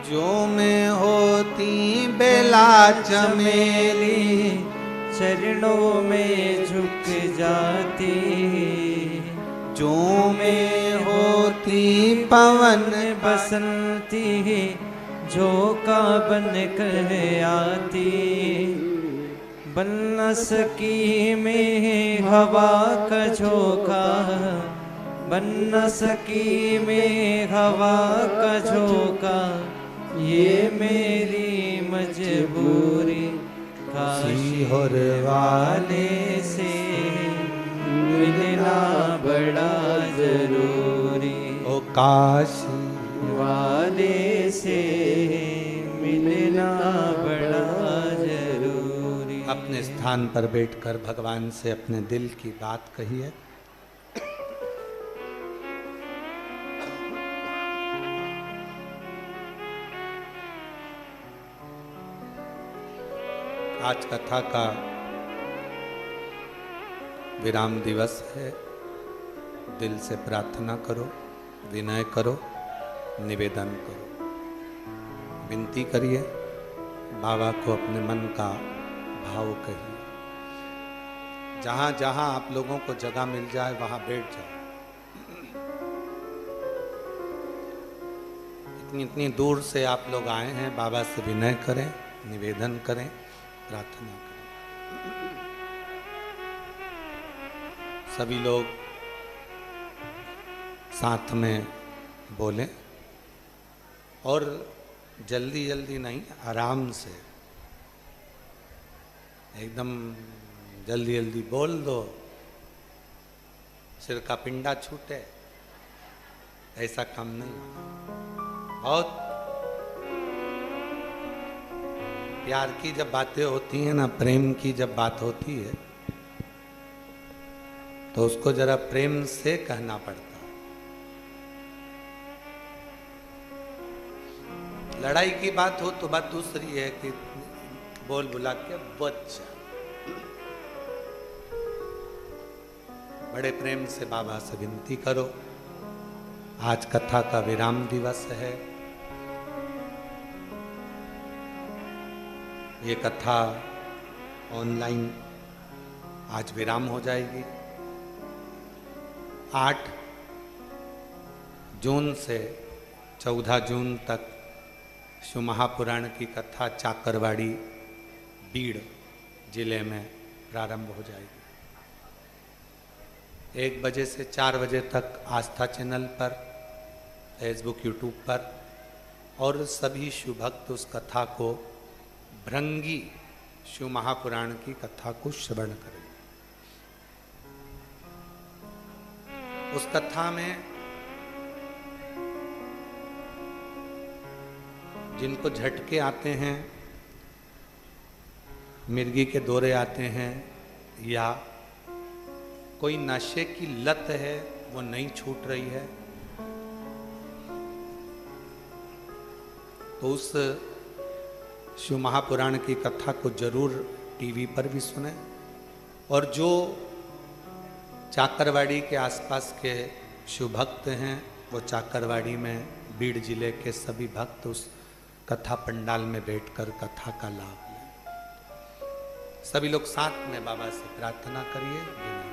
[SPEAKER 1] जो में होती बेला चमेली
[SPEAKER 2] चरणों में झुक जाती,
[SPEAKER 1] जो में होती पवन
[SPEAKER 2] बसंती झोंका बन कर आती, बन न सकी में हवा का झोंका, बन न सकी में हवा का झोंका, ये मेरी मजबूरी। काशी
[SPEAKER 1] सीहोर
[SPEAKER 2] वाले से मिलना बड़ा जरूरी,
[SPEAKER 1] ओ काशी
[SPEAKER 2] वाले से मिलना बड़ा जरूरी।
[SPEAKER 1] अपने स्थान पर बैठकर भगवान से अपने दिल की बात कहिए। आज कथा का विराम दिवस है। दिल से प्रार्थना करो, विनय करो, निवेदन करो, विनती करिए, बाबा को अपने मन का भाव कहिए। जहाँ जहाँ आप लोगों को जगह मिल जाए वहाँ बैठ जाओ। इतनी दूर से आप लोग आए हैं, बाबा से विनय करें, निवेदन करें, प्रार्थना करें। सभी लोग साथ में बोलें और जल्दी जल्दी नहीं, आराम से, एकदम जल्दी जल्दी बोल दो, सिर का पिंडा छूटे, ऐसा काम नहीं। बहुत प्यार की जब बातें होती हैं ना, प्रेम की जब बात होती है तो उसको जरा प्रेम से कहना पड़ता है। लड़ाई की बात हो तो बात दूसरी है कि बोल बुला के बच्चा। बड़े प्रेम से बाबा से विनती करो। आज कथा का विराम दिवस है। ये कथा ऑनलाइन आज विराम हो जाएगी। 8 जून से 14 जून तक शिव महापुराण की कथा चाकरवाड़ी बीड़ जिले में प्रारंभ हो जाएगी। 1 बजे से 4 बजे तक आस्था चैनल पर, फेसबुक, यूट्यूब पर, और सभी शिव भक्त उस कथा को, भृंगी शिव महापुराण की कथा को श्रवण करें। उस कथा में जिनको झटके आते हैं, मिर्गी के दौरे आते हैं, या कोई नशे की लत है वो नहीं छूट रही है, तो उस शिव महापुराण की कथा को जरूर टीवी पर भी सुने। और जो चाकरवाड़ी के आसपास के शिव भक्त हैं, वो चाकरवाड़ी में बीड़ जिले के सभी भक्त उस कथा पंडाल में बैठकर कथा का लाभ लें। सभी लोग साथ में बाबा से प्रार्थना करिए। विनय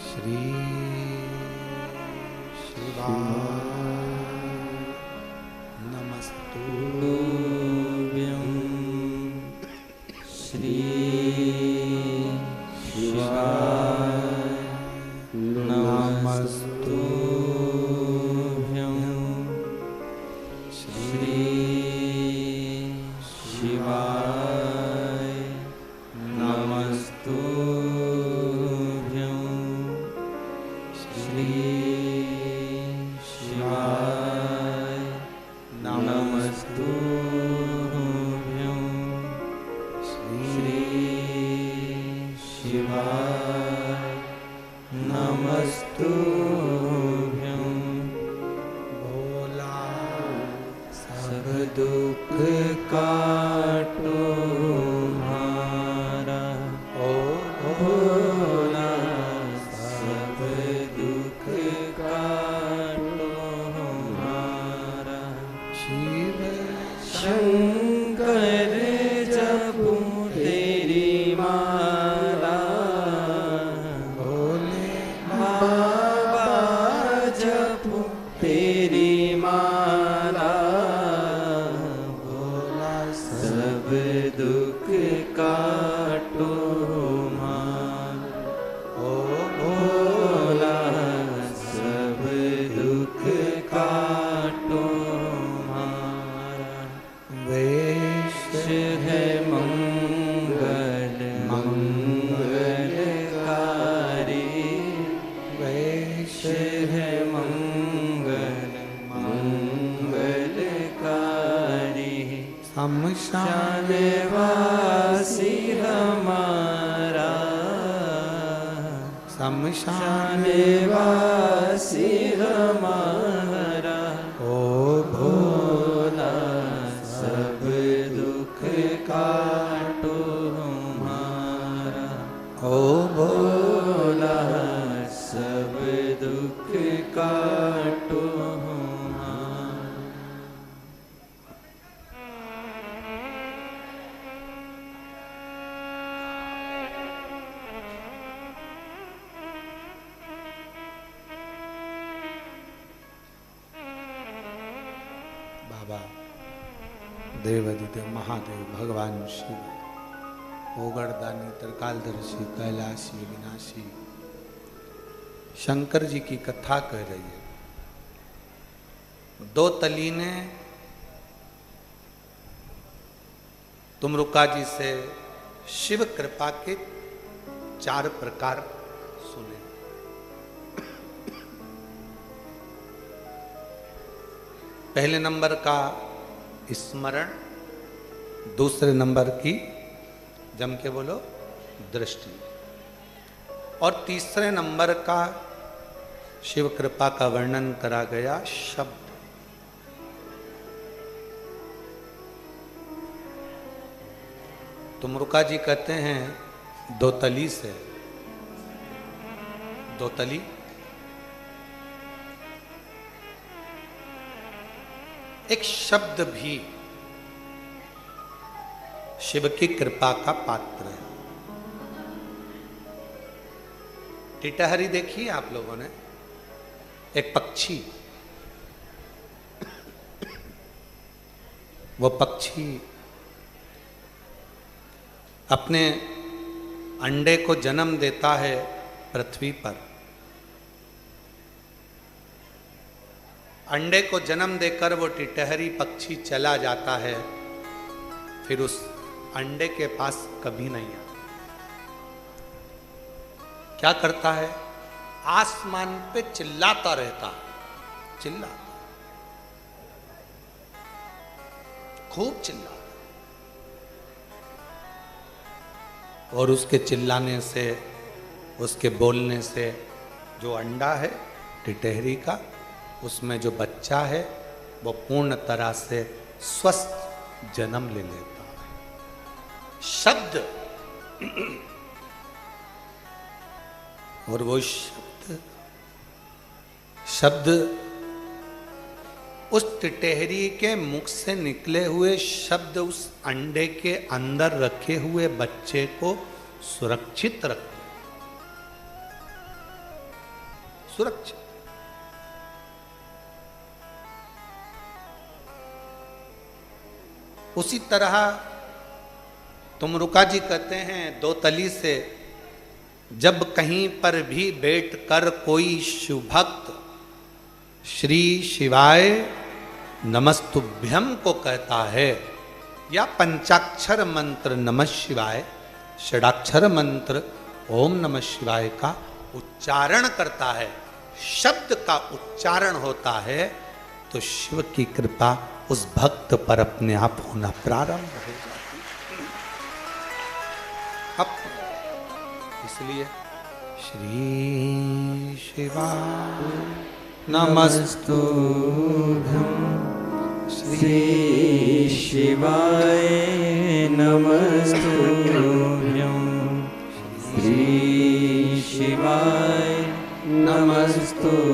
[SPEAKER 1] श्री शिवाय नमस्तुभ्यं
[SPEAKER 2] श्री शिवाय नमस्तुभ्यं श्री शिवाय नमस्तुभ्यं श्री शिवाय नमस्तुभ्यं श्री शिवाय नमस्तुभ्यं।
[SPEAKER 1] भोला
[SPEAKER 2] सब दुख काटो हमारा,
[SPEAKER 1] ओ
[SPEAKER 2] भोला सब दुख काटो हमारा।
[SPEAKER 1] शिव
[SPEAKER 2] शंकर जपू तेरी माला,
[SPEAKER 1] भोले
[SPEAKER 2] बाबा जपू तेरी माला,
[SPEAKER 1] भोला
[SPEAKER 2] सब दुख काटो हमारा।
[SPEAKER 1] ओ
[SPEAKER 2] भोला सब दुख काटो हमारा।
[SPEAKER 1] वेश
[SPEAKER 2] है मंगल मंगलकारी,
[SPEAKER 1] वेश
[SPEAKER 2] है मंगल मंगलकारी।
[SPEAKER 1] शमशान
[SPEAKER 2] शानवासी हमारा,
[SPEAKER 1] शमशान
[SPEAKER 2] शानवासी हमारा।
[SPEAKER 1] ओ
[SPEAKER 2] भोला सब दुख काटो हमारा।
[SPEAKER 1] ओ
[SPEAKER 2] भोला सब दुख काटो हमारा।
[SPEAKER 1] बाबा देवाधिदेव महादेव भगवान शिव ओगड़दानी त्रिकालदर्शी कैलाशी विनाशी शंकर जी की कथा कह रही है। दो तली ने तुमरुका जी से शिव कृपा के 4 प्रकार सुने। पहले नंबर का स्मरण, दूसरे नंबर की जम के बोलो दृष्टि, और तीसरे नंबर का शिव कृपा का वर्णन करा गया शब्द। तुमरुका जी कहते हैं दो तली से, दो तली एक शब्द भी शिव की कृपा का पात्र है। टिटहरी देखी आप लोगों ने, एक पक्षी, वो पक्षी अपने अंडे को जन्म देता है पृथ्वी पर। अंडे को जन्म देकर वो टिटहरी पक्षी चला जाता है, फिर उस अंडे के पास कभी नहीं आता। क्या करता है? आसमान पे चिल्लाता रहता है, चिल्लाता, खूब चिल्लाता, और उसके चिल्लाने से, उसके बोलने से जो अंडा है टिटहरी का, उसमें जो बच्चा है वो पूर्ण तरह से स्वस्थ जन्म ले लेता है। शब्द, और वो शब्द उस टिटहरी के मुख से निकले हुए शब्द उस अंडे के अंदर रखे हुए बच्चे को सुरक्षित रखते, सुरक्षित। उसी तरह तुमरुका जी कहते हैं, दो तली से जब कहीं पर भी बैठकर कोई शुभक्त श्री शिवाय नमस्तुभ्यम को कहता है, या पंचाक्षर मंत्र नमः शिवाय, षडाक्षर मंत्र ओम नमः शिवाय का उच्चारण करता है, शब्द का उच्चारण होता है, तो शिव की कृपा उस भक्त पर अपने आप होना प्रारंभ हो जाती है। इसलिए श्री शिवाय
[SPEAKER 2] नमस्तुभ्यं, श्री शिवाय नमस्तुभ्यं, श्री शिवाय नमस्तुभ्यं,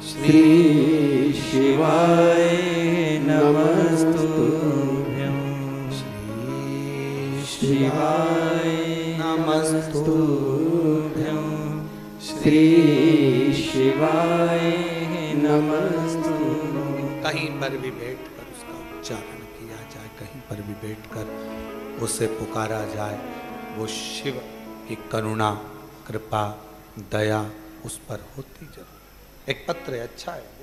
[SPEAKER 2] श्री शिवाय नमस्तुभ्यं, श्री शिवाय नमस्तुभ्यं, श्री शिवाय नमस्तुभ्यं।
[SPEAKER 1] कहीं पर भी बैठकर उसका उच्चारण किया जाए, कहीं पर भी बैठकर उसे पुकारा जाए, वो शिव की करुणा, कृपा, दया उस पर होती जरूर। एक पत्र है, अच्छा है, देखिए।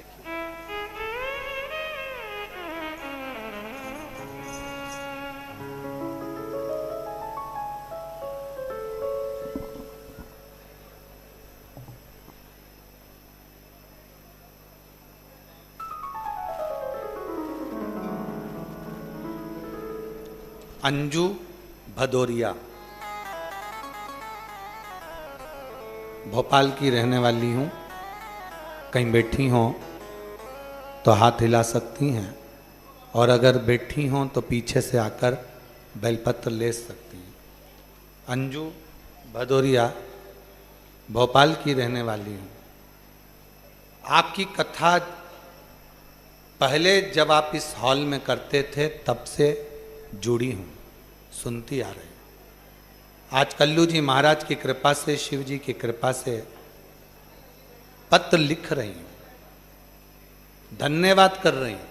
[SPEAKER 1] अंजू भदौरिया भोपाल की रहने वाली हूँ। कहीं बैठी हों तो हाथ हिला सकती हैं, और अगर बैठी हों तो पीछे से आकर बेलपत्र ले सकती हैं। अंजू भदौरिया भोपाल की रहने वाली हूँ। आपकी कथा पहले जब आप इस हॉल में करते थे तब से जुड़ी हूँ, सुनती आ रही। आज कल्लू जी महाराज की कृपा से, शिव जी की कृपा से पत्र लिख रही हूँ, धन्यवाद कर रही हूँ।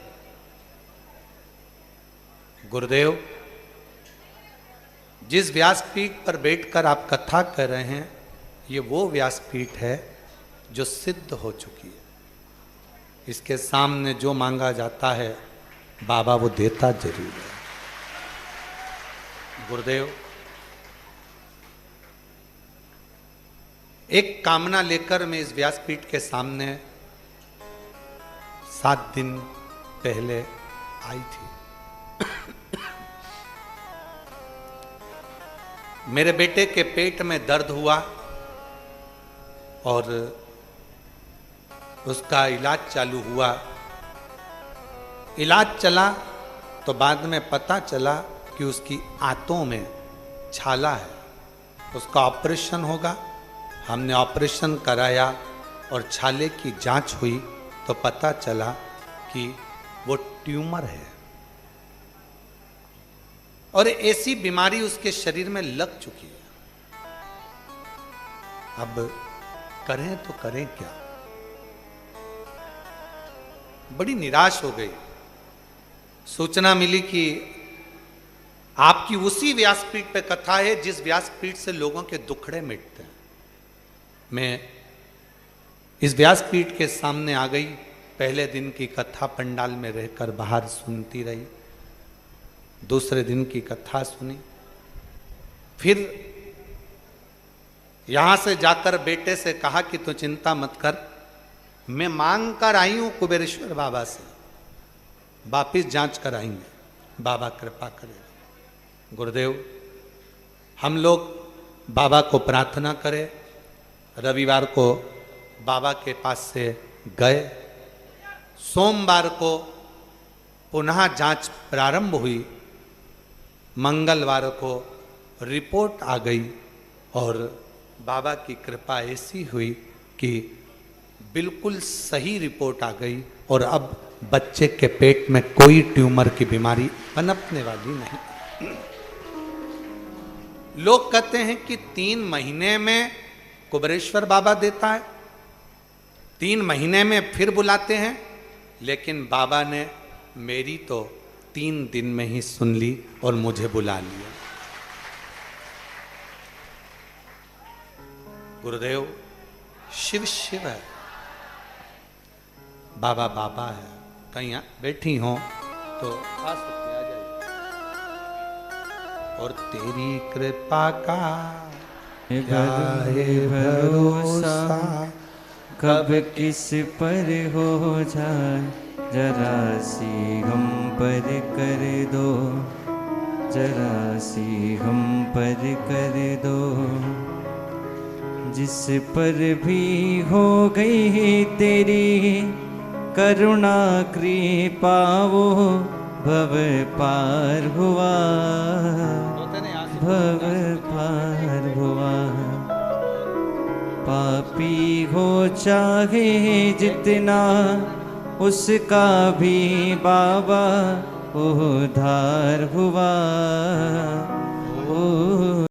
[SPEAKER 1] गुरुदेव, जिस व्यासपीठ पर बैठकर आप कथा कर रहे हैं, ये वो व्यासपीठ है जो सिद्ध हो चुकी है। इसके सामने जो मांगा जाता है बाबा वो देता जरूर है। गुरुदेव, एक कामना लेकर मैं इस व्यासपीठ के सामने 7 दिन पहले आई थी। मेरे बेटे के पेट में दर्द हुआ और उसका इलाज चालू हुआ। इलाज चला तो बाद में पता चला कि उसकी आंतों में छाला है, उसका ऑपरेशन होगा। हमने ऑपरेशन कराया और छाले की जांच हुई तो पता चला कि वो ट्यूमर है, और ऐसी बीमारी उसके शरीर में लग चुकी है। अब करें तो करें क्या? बड़ी निराश हो गई। सूचना मिली कि आपकी उसी व्यासपीठ पे कथा है जिस व्यासपीठ से लोगों के दुखड़े मिटते हैं। मैं इस व्यासपीठ के सामने आ गई। पहले दिन की कथा पंडाल में रहकर बाहर सुनती रही, दूसरे दिन की कथा सुनी, फिर यहां से जाकर बेटे से कहा कि तू चिंता मत कर, मैं मांग कर आई हूं कुबेरेश्वर बाबा से, वापिस जांच कर आएंगे, बाबा कृपा करेगा। गुरुदेव, हम लोग बाबा को प्रार्थना करें। रविवार को बाबा के पास से गए, सोमवार को पुनः जांच प्रारंभ हुई, मंगलवार को रिपोर्ट आ गई और बाबा की कृपा ऐसी हुई कि बिल्कुल सही रिपोर्ट आ गई और अब बच्चे के पेट में कोई ट्यूमर की बीमारी पनपने वाली नहीं। लोग कहते हैं कि 3 महीने में कुबेरेश्वर बाबा देता है, 3 महीने में फिर बुलाते हैं, लेकिन बाबा ने मेरी तो 3 दिन में ही सुन ली और मुझे बुला लिया। गुरुदेव, शिव शिव है, बाबा बाबा है। कहीं बैठी हो तो आ सकते, आ जाइए। और तेरी कृपा का क्या है भरोसा,
[SPEAKER 2] कब किस पर हो जाए, जरा सी हम पर कर दो, जरा सी हम पर कर दो। जिस पर भी हो गई तेरी करुणा कृपा, वो भव पार हुआ, भव पार हुआ। पापी हो चाहे जितना, उसका भी बाबा उद्धार हुआ,